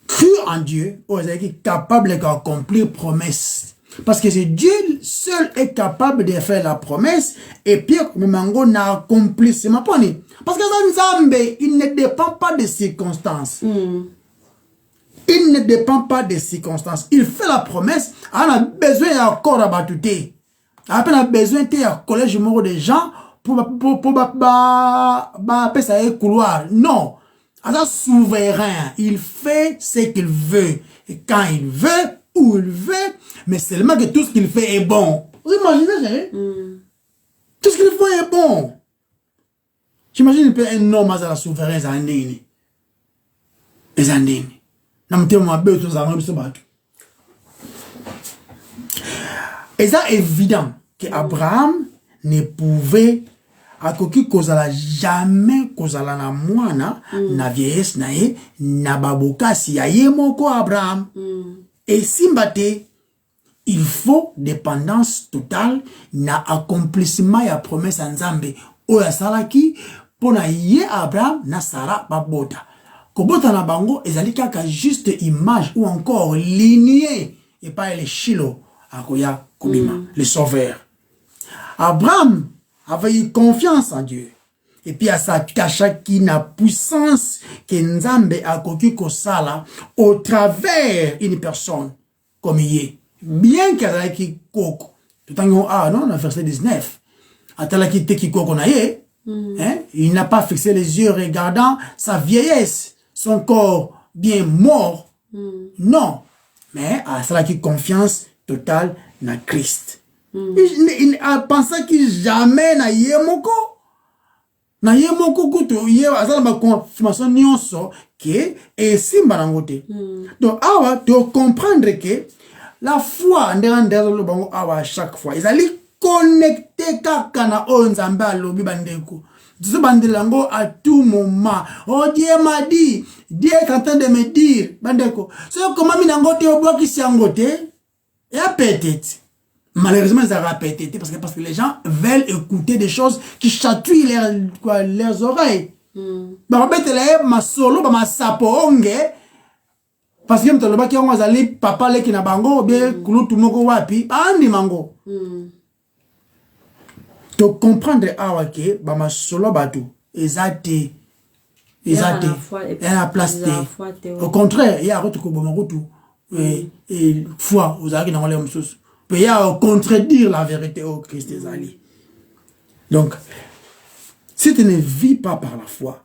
crut en Dieu, il est capable d'accomplir promesse. Parce que c'est Dieu seul est capable de faire la promesse et Pierre Mango n'a accomplissement pas. Parce que Nzambe, il ne dépend pas des circonstances. Il ne dépend pas des circonstances. Il fait la promesse, on a besoin encore à battuter. On a besoin de collège moro des gens pour ça couloir. Non. On est souverain. Il fait ce qu'il veut. Et quand il veut, où il veut, mais seulement que tout ce qu'il fait est bon. Vous imaginez, tout ce qu'il fait est bon. J'imagine un homme à la souveraineté à Ndini. Les Andini. Et c'est évident qu'Abraham ne pouvait akoki kozala jamais kozala na mwana na vieillesse na ye na babokasi ya ye moko Abraham. Et simbate, il faut dépendance totale na accomplissement ya promesse nzambe oya salaki pona ye Abraham na Sarah babota. Kobota na bango ezali kaka juste image ou encore lignée et pas les Shilo akoya kobima le sauveur. Abraham avait eu confiance en Dieu. Et puis à sa tachaki na puissance que Nzambe a koki kosala au travers une personne comme yé. Bien qu'elle ait ki koko. Tout en ah non, verset 19. Atala ki te ki koko na ye. Il n'a pas fixé les yeux regardant sa vieillesse, son corps bien mort. Non. Mais à cela qui confiance totale na Christ. Il a pensé qu'il jamais na yemoko. Na yemoko kuto ye azala ma confirmation nyonso ke et simba nangote. Donc awa tu comprendre que la foi ndera lo bango awa chaque fois ils allaient connecter kaka na onzambe alobi bandeko. Dieu bandelango à tout moment. Oh Dieu m'a dit, Dieu est en train de me dire bandeko. C'est comment minangote obo ki siangote et a peut-être. Malheureusement, ça va péter parce que les gens veulent écouter des choses qui chatouillent leurs oreilles. Parce que papa le kina bango bien kulutu moko wapi andi mango. De comprendre awake ba masolo batu ezate la place au contraire il y a autre ko bomorutu et foi aux ari dans les msos. Il y a contredire la vérité au Christ des alliés. Donc, si tu ne vis pas par la foi,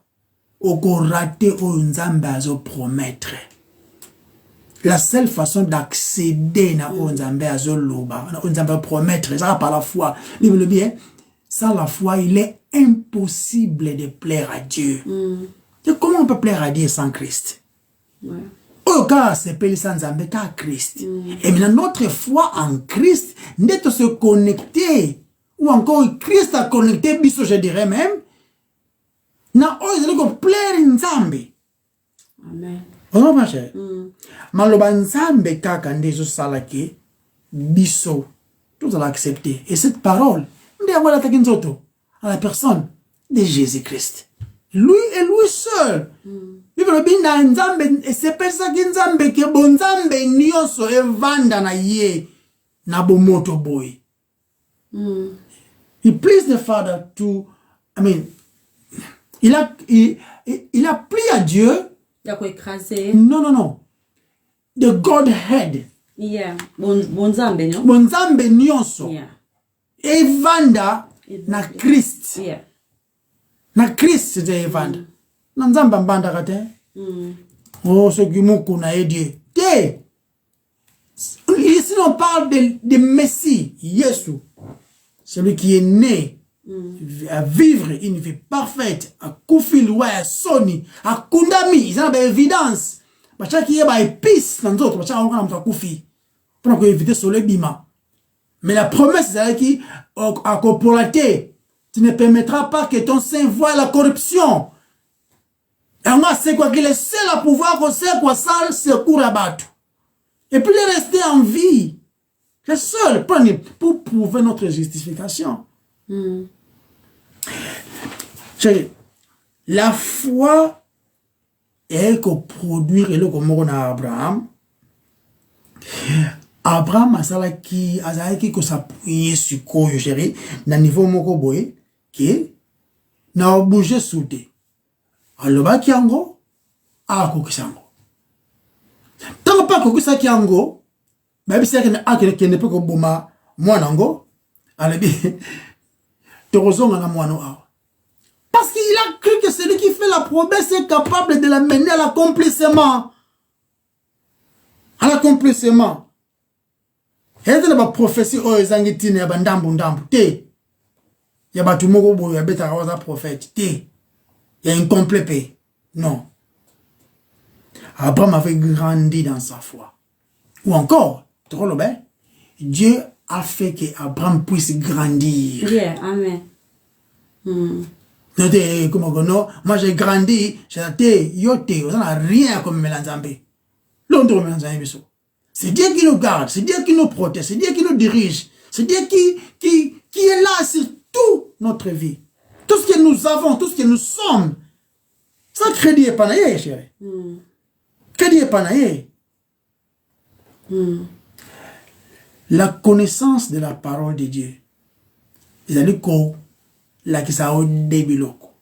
au raté au nzambe azo promettre. La seule façon d'accéder à nzambe azo loba, nzambe promettre, ça par la foi. Bible bien, sans la foi, il est impossible de plaire à Dieu. Et comment on peut plaire à Dieu sans Christ? Au cas c'est payé sans Nzambe qu'à Christ. Et maintenant notre foi en Christ n'est de se connecter ou encore Christ a connecté biso je dirais même. Na oise ko plaire Nzambe. Amen. Oh ma chère. Maloba Nzambe kaka ndezo salaki biso tout à accepter. Et cette parole ndé ngola takinzoto à la personne de Jésus-Christ. Lui et lui seul. Et c'est pour ça que Nzambe ke bonzambe nyonso evanda na ye na bomoto boy. He pleased the Father to, il a plu à Dieu. Il a écrasé. Non. The Godhead. Yeah. Bonzambe, non? Bonzambe nyonso. Yeah. Evanda na Christ. Yeah. Na Christ c'est evanda. Na Nzambe mbanda kate. Oh, ce qui m'a aidé. Ici, on parle de Messie, Jésus. Celui qui est né à vivre une vie parfaite, à Koufil, à Sony, à Kundami, ils ont une évidence. Parce qu'il y a des épices dans d'autres, parce qu'il y a des Koufi. Pour éviter le bima. Mais la promesse, c'est qui, à corporaté, tu ne permettras pas que ton sein voie la corruption. Et moi, c'est quoi qu'il est seul à pouvoir, c'est quoi ça, secours à battre. Et puis, il est resté en vie. C'est seul, pour prouver notre justification. La foi est que produire et le comme Abraham. Abraham a ça qui que s'appuyer sur quoi je gérer, na niveau moko boy, qui n'a bougé soudé. Aloba kiango a kokisango tant pas kokisa kiango même si que ne peut ko boma mwanango alobi torozonga na mwano a parce qu'il a cru que celui qui fait la promesse est capable de la mener à l'accomplissement et de la prophétie o ezangitine ya bandambu te ya batu moko boyo ya beta rosa prophète te. Il y a un complet paix. Non. Abraham avait grandi dans sa foi. Ou encore, Dieu a fait qu'Abraham puisse grandir. Yeah, amen. Non, moi j'ai grandi, j'ai été, yoté, on n'a rien comme Mélanzambé. L'autre Mélanzambé, c'est Dieu qui nous garde, c'est Dieu qui nous protège, c'est Dieu qui nous dirige, c'est Dieu qui est là sur toute notre vie. Tout ce que nous avons, tout ce que nous sommes, ça crédit est panaïe, chérie. Crédit est panaïe. La connaissance de la parole de Dieu, c'est-à-dire que la qui ça au début loco.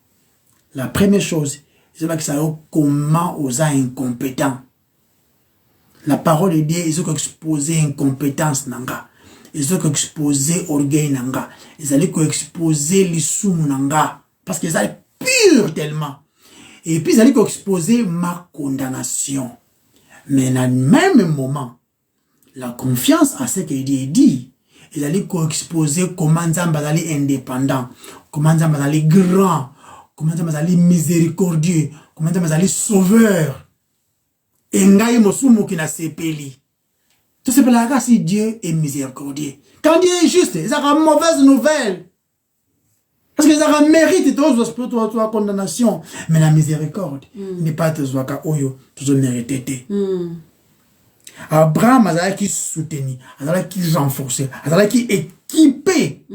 La première chose, c'est que ça au comment aux incompétents. La parole de Dieu, ils ont exposé incompétence nanga. Ils ont exposé orgueil nanga. Ils allaient exposer l'issou nanga. Parce qu'ils allaient pur tellement. Et puis ils allaient exposer ma condamnation. Mais dans le même moment, la confiance à ce que Dieu dit, ils allaient exposer comment Nzamba est indépendant, comment Nzamba est grand, comment Nzamba est miséricordieux, comment Nzamba est sauveur. Et ngai mosumu qui n'a sepeli. Tout ce que si Dieu est miséricordieux. Quand Dieu est juste, ils ont une mauvaise nouvelle. Parce qu'ils ont un mérite de la condamnation. Mais la miséricorde n'est pas de Zwaka Oyo, toujours mérité. Abraham a qui soutenu, a qui renforcé, a qui équipé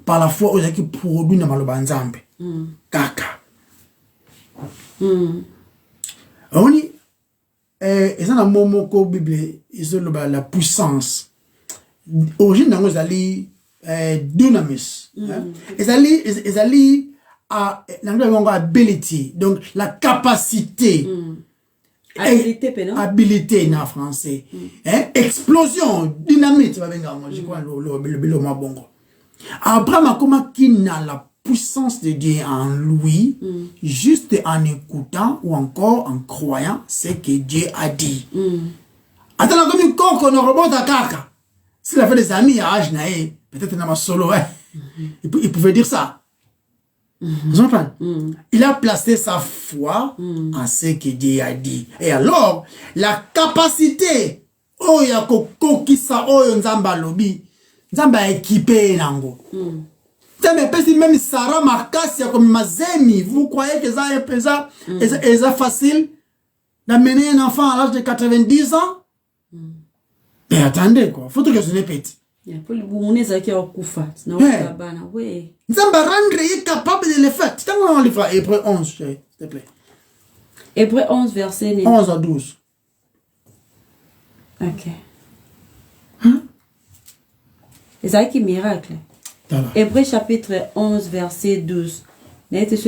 par la foi aux qui produit dans le banzambe. Kaka. On y et ça, dans le moment où la Bible, ils ont la puissance. Origine, ils ont dynamis. Ils ont ability, donc la capacité. Habilité en français. Explosion, dynamite, je crois, le mot bongo. Abraham a comment qu'il n'a la puissance de Dieu en lui, juste en écoutant ou encore en croyant ce que Dieu a dit. Attends, comme une coque, on remonte à caca. S'il avait des amis à âge naïf, peut-être dans ma solo, il pouvait dire ça. Vous comprenez? Il a placé sa foi en ce que Dieu a dit. Et alors, la capacité, oh, il y a coco qui sa, oh, nzamba lobi, nzamba équipé nango. Mais même Sarah Marcas, comme Mazemi, vous croyez que ça est pesant, et ça facile d'amener un enfant à l'âge de 90 ans? Mais attendez, quoi, faut que ce n'est pas petit. Nzamba rendre est capable de le faire. Tu t'en livre Hébreu 11, s'il te plaît. Hébreu 11, verset 11 à 12. Ok. Hein? C'est ça qui miracle. Hébreu chapitre 11, verset 12. C'est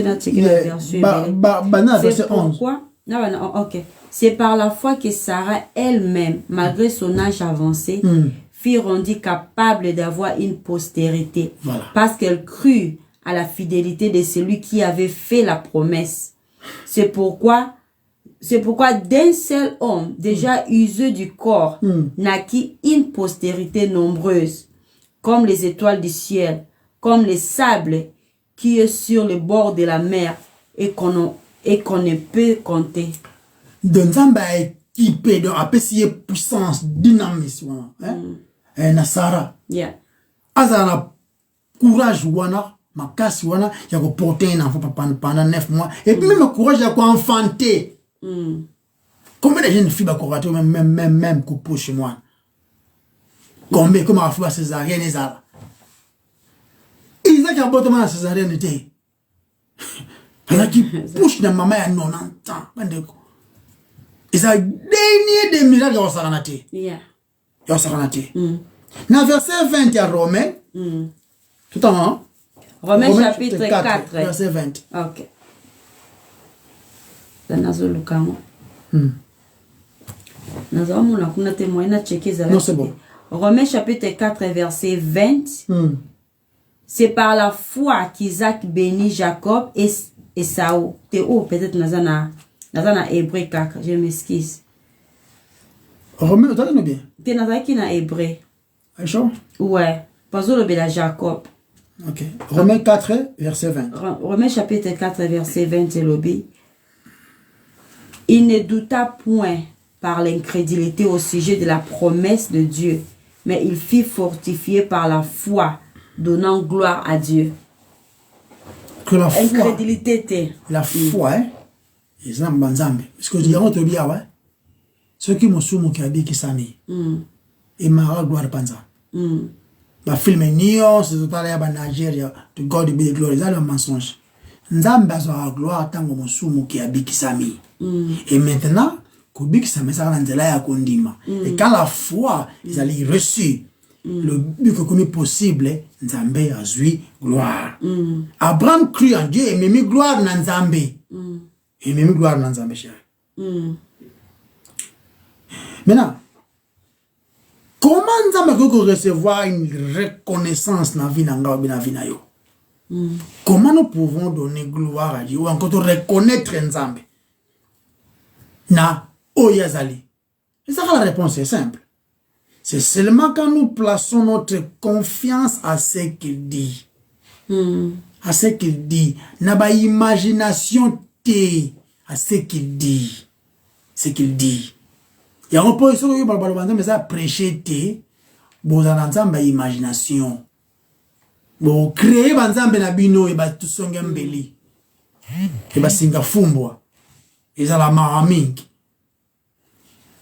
pourquoi. Ok. C'est par la foi que Sarah elle-même, malgré son âge avancé, fut rendue capable d'avoir une postérité. Voilà. Parce qu'elle crut à la fidélité de celui qui avait fait la promesse. C'est pourquoi d'un seul homme, déjà usé du corps, naquit une postérité nombreuse, comme les étoiles du ciel, comme les sables qui est sur le bord de la mer et qu'on ne peut compter. Donc, Zamba est équipé de la puissance, dynamisme. Nasara. Yeah. Azana courage wana, makasi wana, il y a que porter un enfant pendant 9 mois. Et puis même le courage, il y a quoi enfanter. Combien de jeunes filles ont même coupé chez moi? Combien, comment on fait césarienne et ça? Ils ont qui a césarienne était. Il y a qui pousse dans maman à 90 ans. Ils ont dernier des miracles de Saranate. Yeah. Dans verset 20, il y a Romains. Tout en haut. Romains chapitre 4. Verset 20. Ok. Non, c'est bon. Romains chapitre 4, verset 20. C'est par la foi qu'Isaac bénit Jacob et Saül. Peut-être dans Hébreu 4. Je m'excuse. Romains, t'as bien. T'es dans Hébreu. Aïcha? Ouais. Parce que le Jacob. Ok. Romains 4, verset 20. Romains chapitre 4, verset 20, c'est l'obé. Il ne douta point par l'incrédulité au sujet de la promesse de Dieu, mais il fut fortifié par la foi, donnant gloire à Dieu. Que la foi, Incrédulité était. la foi, hein, ils ont banzambe. Parce que je te dis, ouais, ceux qui m'ont soumis qui habitent qui s'ami, et mara gloire panza. Ba film niyo, c'est total ya ba Nigeria, to God be the glory, c'est un mensonge. Nzambe a gloire tango mosumu qui habitent qui s'ami. Et maintenant, Kubik ça met ça dans nzela ya kondima. Et quand la foi, ils allaient reçu le but que comme possible, Nzambe a zui gloire. Abraham crut en Dieu et même gloire dans Nzambe. Et même gloire dans Nzambe, chérie. Maintenant, comment Nzambe peut recevoir une reconnaissance dans la vie na yo? Comment nous pouvons donner gloire à Dieu ou encore reconnaître Nzambe? Na oyazali. Et ça, la réponse est simple. C'est seulement quand nous plaçons notre confiance à ce qu'il dit. À ce qu'il dit. Na ba imagination té à ce qu'il dit. Ce qu'il dit. Il y a un peu de mais ça prêcher té. Bon, ça n'a pas imagination. Bon, créer banzambe na bino et ba tout songembeli. Et ba singafumbo. Et ça la maraming.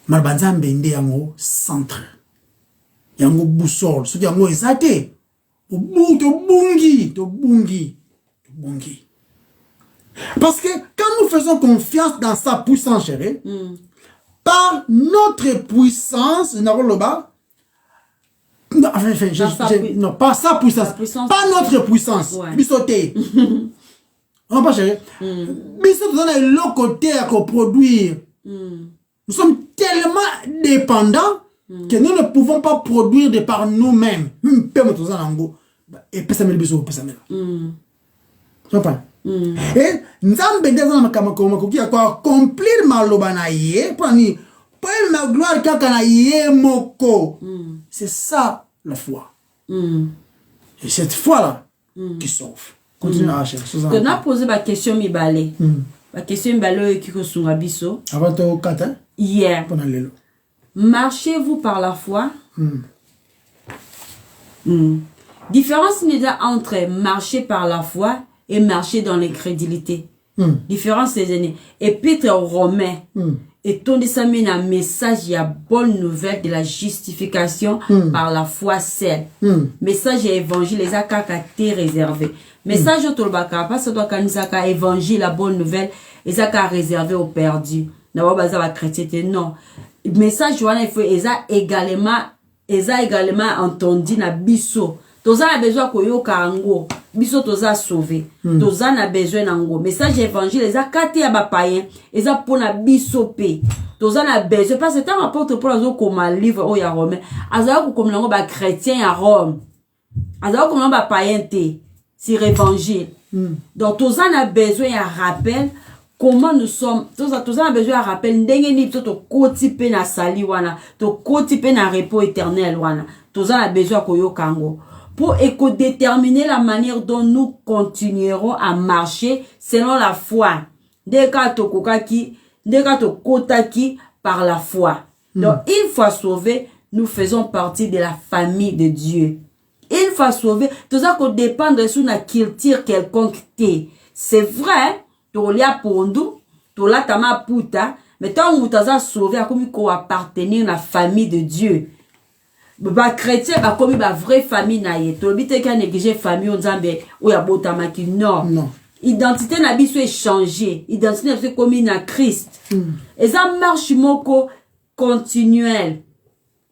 Mal banzambe inde yango centre. Yango boussole. Ce qui yango ezate. To bungi. Parce que quand nous faisons confiance dans sa puissance, chérie, par notre puissance, non, pas sa puissance, pas notre puissance. Bisoté. On pas chérie. Bisoté dans le côté à produire. Nous sommes tellement dépendants que nous ne pouvons pas produire de par nous-mêmes. Et pesamel biso pesamel. Tu comprends? Et Nzambe ndeza makamako qui a accomplir maloba na ye pour ni pour ma gloire kaka na ye moko. C'est ça la foi. Et cette foi là qui sauve. Continue à chercher. On a posé ma question mibale. La question mibale qui ko sunga biso. Avant to kata. Hier. Pendant lelo. Marchez-vous par la foi? Différence entre marcher par la foi et marcher dans l'incrédulité. Différence des années. Épître aux Romains. Et ton disait un message, il y a bonne nouvelle de la justification par la foi seule. Message et évangile, les akaté réservé. Message au tolbaka, pas ça doit kanizaka évangile, la bonne nouvelle, les aka réservé aux perdus. N'a pas la chrétienté, non. Message, il faut, également entendu na biso. Toza a besoin koyo kango. Biso toza sauvé. Toza na besoin nango. Message évangile, les a kate ya ba païen. Les a pona biso pe. Toza na besoin. Parce que tant apôtre Paul azo comme livre o ya Romain. Azao comme nango ba chrétien à Rome. Azao comme nango ba païen te. C'est évangile. Donc toza na besoin ya rappel. Comment nous sommes, tous a besoin de rappel, ndenge ni to koti pe na sali wana, to koti pe na repos éternel wana, tous a besoin koyo kango. Pour déterminer la manière dont nous continuerons à marcher selon la foi. Deka to kokaki, deka to kotaki par la foi. Donc, une fois sauvés, nous faisons partie de la famille de Dieu. Une fois sauvés, tout ça qu'on dépend de sous na culture quelconque. C'est vrai, tolia pondu, tola tama puta, mais tant que tu as sauvé, comme qu'on appartenir à la famille de Dieu. Ba chrétien, ba comme ba vraie famille na ye. To bite ka négliger famille on zambe ou ya botamaki non. Non. Identité na biso est changée. Identité na biso comme na Christ. Et ça marche moko continuel.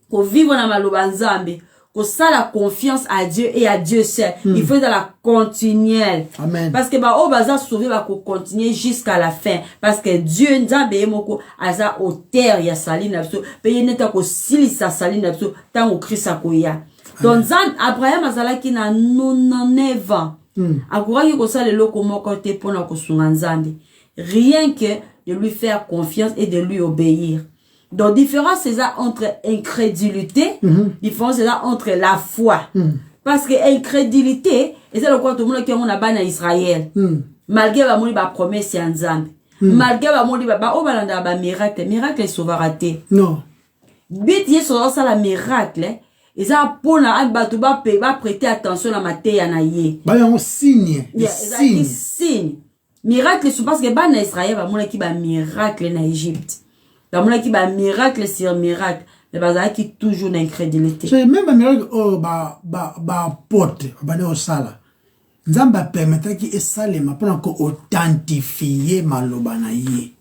Ko vivre na maloba nzambe. Ko ça la confiance à Dieu et à Dieu seul. Il faut dans la continuelle. Amen. Parce que ba o baza sauver ba ko continuer jusqu'à la fin parce que Dieu nzambe moko aza auteur ya sali na biso pe yeneta ko silisa sali na biso tango Christ akoya. Donc Abraham azalaki na 99 ans. Akouraki ko sala loko moko te pona ko sunga nzambe. Rien que de lui faire confiance et de lui obéir. Donc, différence c'est ça entre incrédulité, différence c'est ça entre la foi. Parce que incrédulité, et c'est le quoi tout le monde qui a ban à Israël. Malgré la moni ba promesse en Nzambe. Malgré la moni ba o balanda ba miracle, miracle sauvera raté. Non. Bit y ça la miracle, eza pona bato ba prêter attention na mateya na ye ba yon signe signe miracle c'est parce que ba na Israël ba mona ki ba miracle na Égypte ba mona ki ba miracle sur miracle mais ba qui toujours d'incrédulité c'est même un miracle ba pote ba ne osala nzamba permettre ki esalema pona ko authentifier maloba na ye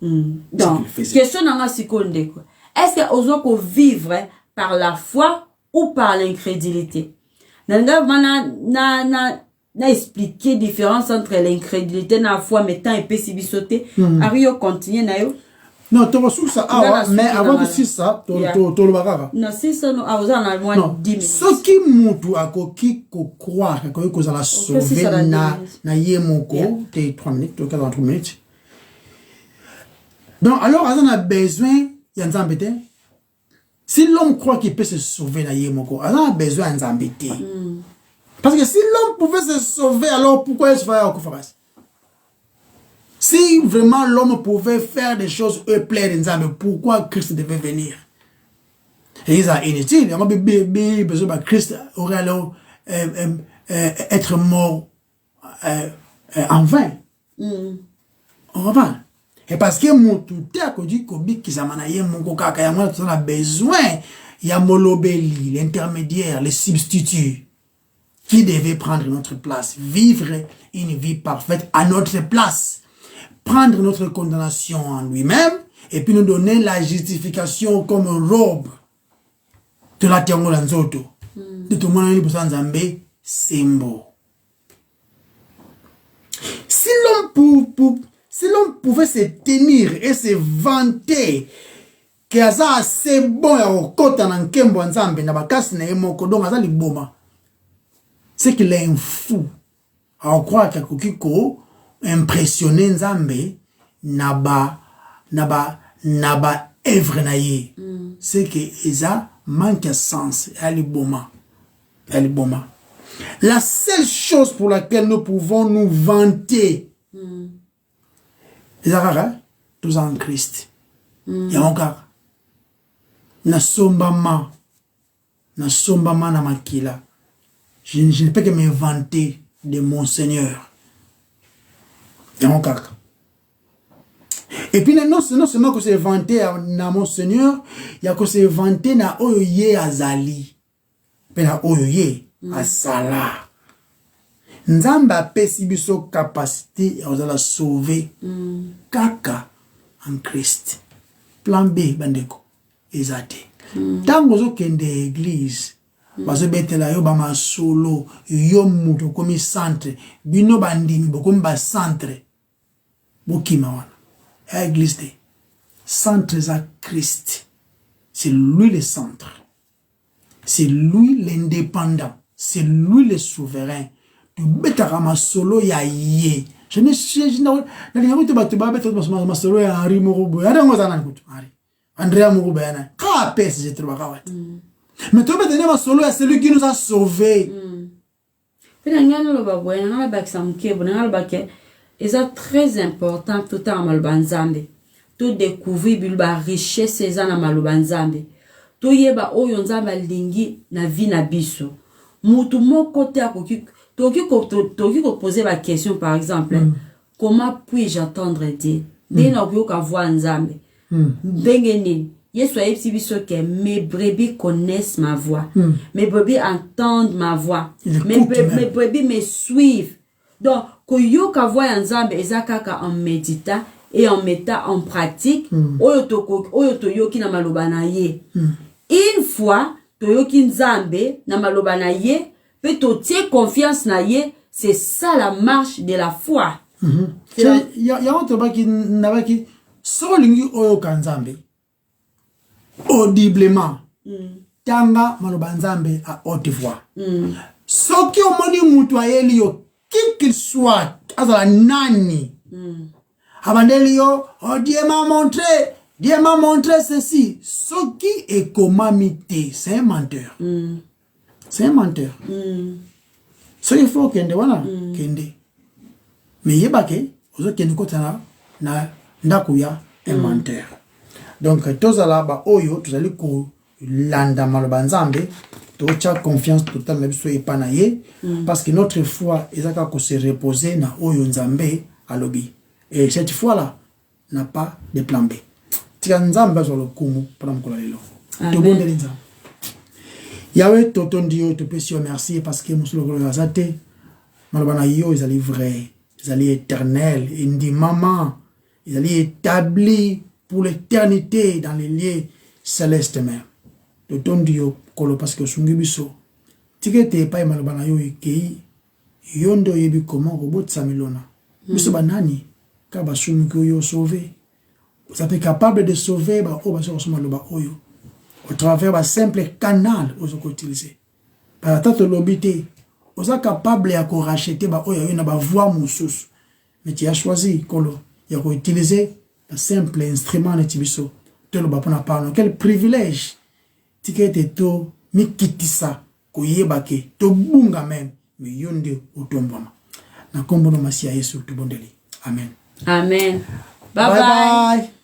donc question na sikonde quoi est-ce que ozo ko vivre par la foi ou par l'incrédulité. Na expliquer différence entre l'incrédulité et la foi, mais tant et pessimisté. Ario continue na yo. Non, tu vas sous ça, mais avant de ça, tu le bagarre. Non, c'est ça, nous avons moins 10 minutes. Ce qui moutou a qui croire que ça la sauver na yemoko, t'es 3 minutes, 3 minutes. Donc, alors, on a besoin, il y a un embêté. Si l'homme croit qu'il peut se sauver, il a besoin d'embêter. Parce que si l'homme pouvait se sauver, alors pourquoi il se ferait encore face? Si vraiment l'homme pouvait faire des choses pleines d'ensemble, pourquoi Christ devait venir? Et ils ont inutile. Il a besoin que Christ aurait alors être mort en vain. En vain. Et parce que mon tout est dit que ça m'a besoin, il y a molobeli, l'intermédiaire, les substituts qui devaient prendre notre place, vivre une vie parfaite à notre place, prendre notre condamnation en lui-même et puis nous donner la justification comme robe de la Tiangolanzoto. De tout le monde pour Nzambe, c'est beau. Si l'homme pouvait se tenir et se vanter que ça assez bon ya okota na nkembo nzambe na bakasi na yemoko donc aza liboma, c'est qu'il est un fou à croire que kokiko impressionner nzambe na ba œuvre na ye. C'est que eza manque de sens ya liboma. La seule chose pour laquelle nous pouvons nous vanter, tous en Christ. Il y a encore. Na sombama na makila. Je ne peux que me vanter de mon Seigneur. Il y a encore. Et puis non seulement que se vanter na mon Seigneur, il y a que se vanter na oye azali. Mais na oye asala. Nzamba pesi biso capacité à la sauver kaka en Christ. Plan B bandeko ezate. Tango zo kende église bazo betela yo ba masolo yo muto komi centre bino bandimi bokomi ba centre bokima wana. Église de centre za Christ. C'est lui le centre. C'est lui l'indépendant. C'est lui le souverain. Betarama solo ya ye. Je ne sais pas ma solo ya Henri Morubo. Ya dango zana kutu Henri. Andrea Morubo yana. Ka pèse je trouve ka wat. Mais tu peux tenir ma solo ya celui qui nous a sauvés. Finalement le babo yana na baksamke bona ba ke eza très important tout en malbanzambe. Tout découvrir bilba richesse eza na malbanzambe. To yeba oyo nzamba lingi na vie na biso. Mutu moko te akoki Toki ko poser la question par exemple, comment puis-je attendre Dieu? Dès n'obyo ka voix nzambe. Bengeni, yeso epsi biso ke mes brebis connaissent ma voix. Mes brebis entendent ma voix. Mes brebis me suivent. Donc, ko yo ka voix nzambe ezakaka en méditant et en mettant en pratique oyo to yoki na maloba na ye. Une fois to yoki nzambe na maloba na ye, peut te confiance na ye, c'est ça la marche de la foi. Il y a autre baki nabaki solingi oyo kanzambe audiblement tanga maloba nzambe à haute voix. Soki omoni mutu ayeli yo qui qu'il soit azala nani abandeli yo oh Dieu m'a montré ceci. Soki est commamité, c'est un menteur. C'est un menteur. So il faut kende wana kende. Mais yebake ozo kende kotana na ndakuya un menteur. Donc tozala ba oyo tozali ko landa maloba nzambe tu as confiance totale na biso epanaye parce que notre foi ezaka ko se reposer na oyo nzambe alobi et cette fois là n'a pas de plan B tika nzambe zo lokumu para mkola lelo to bondeli nzambe Yahweh totondi yo topesi yo merci parce que musolo ko azate malobana yo ezali vrai ezali éternel indi maman ezali établi pour l'éternité dans les lieux célestes même totondi yo kolo parce que sungi biso tikete pa malobana yo ikei yondo yebi comment robot samilona biso banani ka basumi ko yo sauver vous êtes capable de sauver ba o baso ko maloba oyo au travers ba simple canal ozo ko utiliser par tato lobité vous êtes capable ya ko racheter ba oyo na ba voix mususu mais tu as choisi kolo ya ko utiliser un simple instrument na tibiso te lo ba pona parler quel privilège tikete to mikitisa ko yebake to bunga même mais yonde otombama na kombo no masia Yesu to bondeli amen Amen. Bye bye, bye. bye.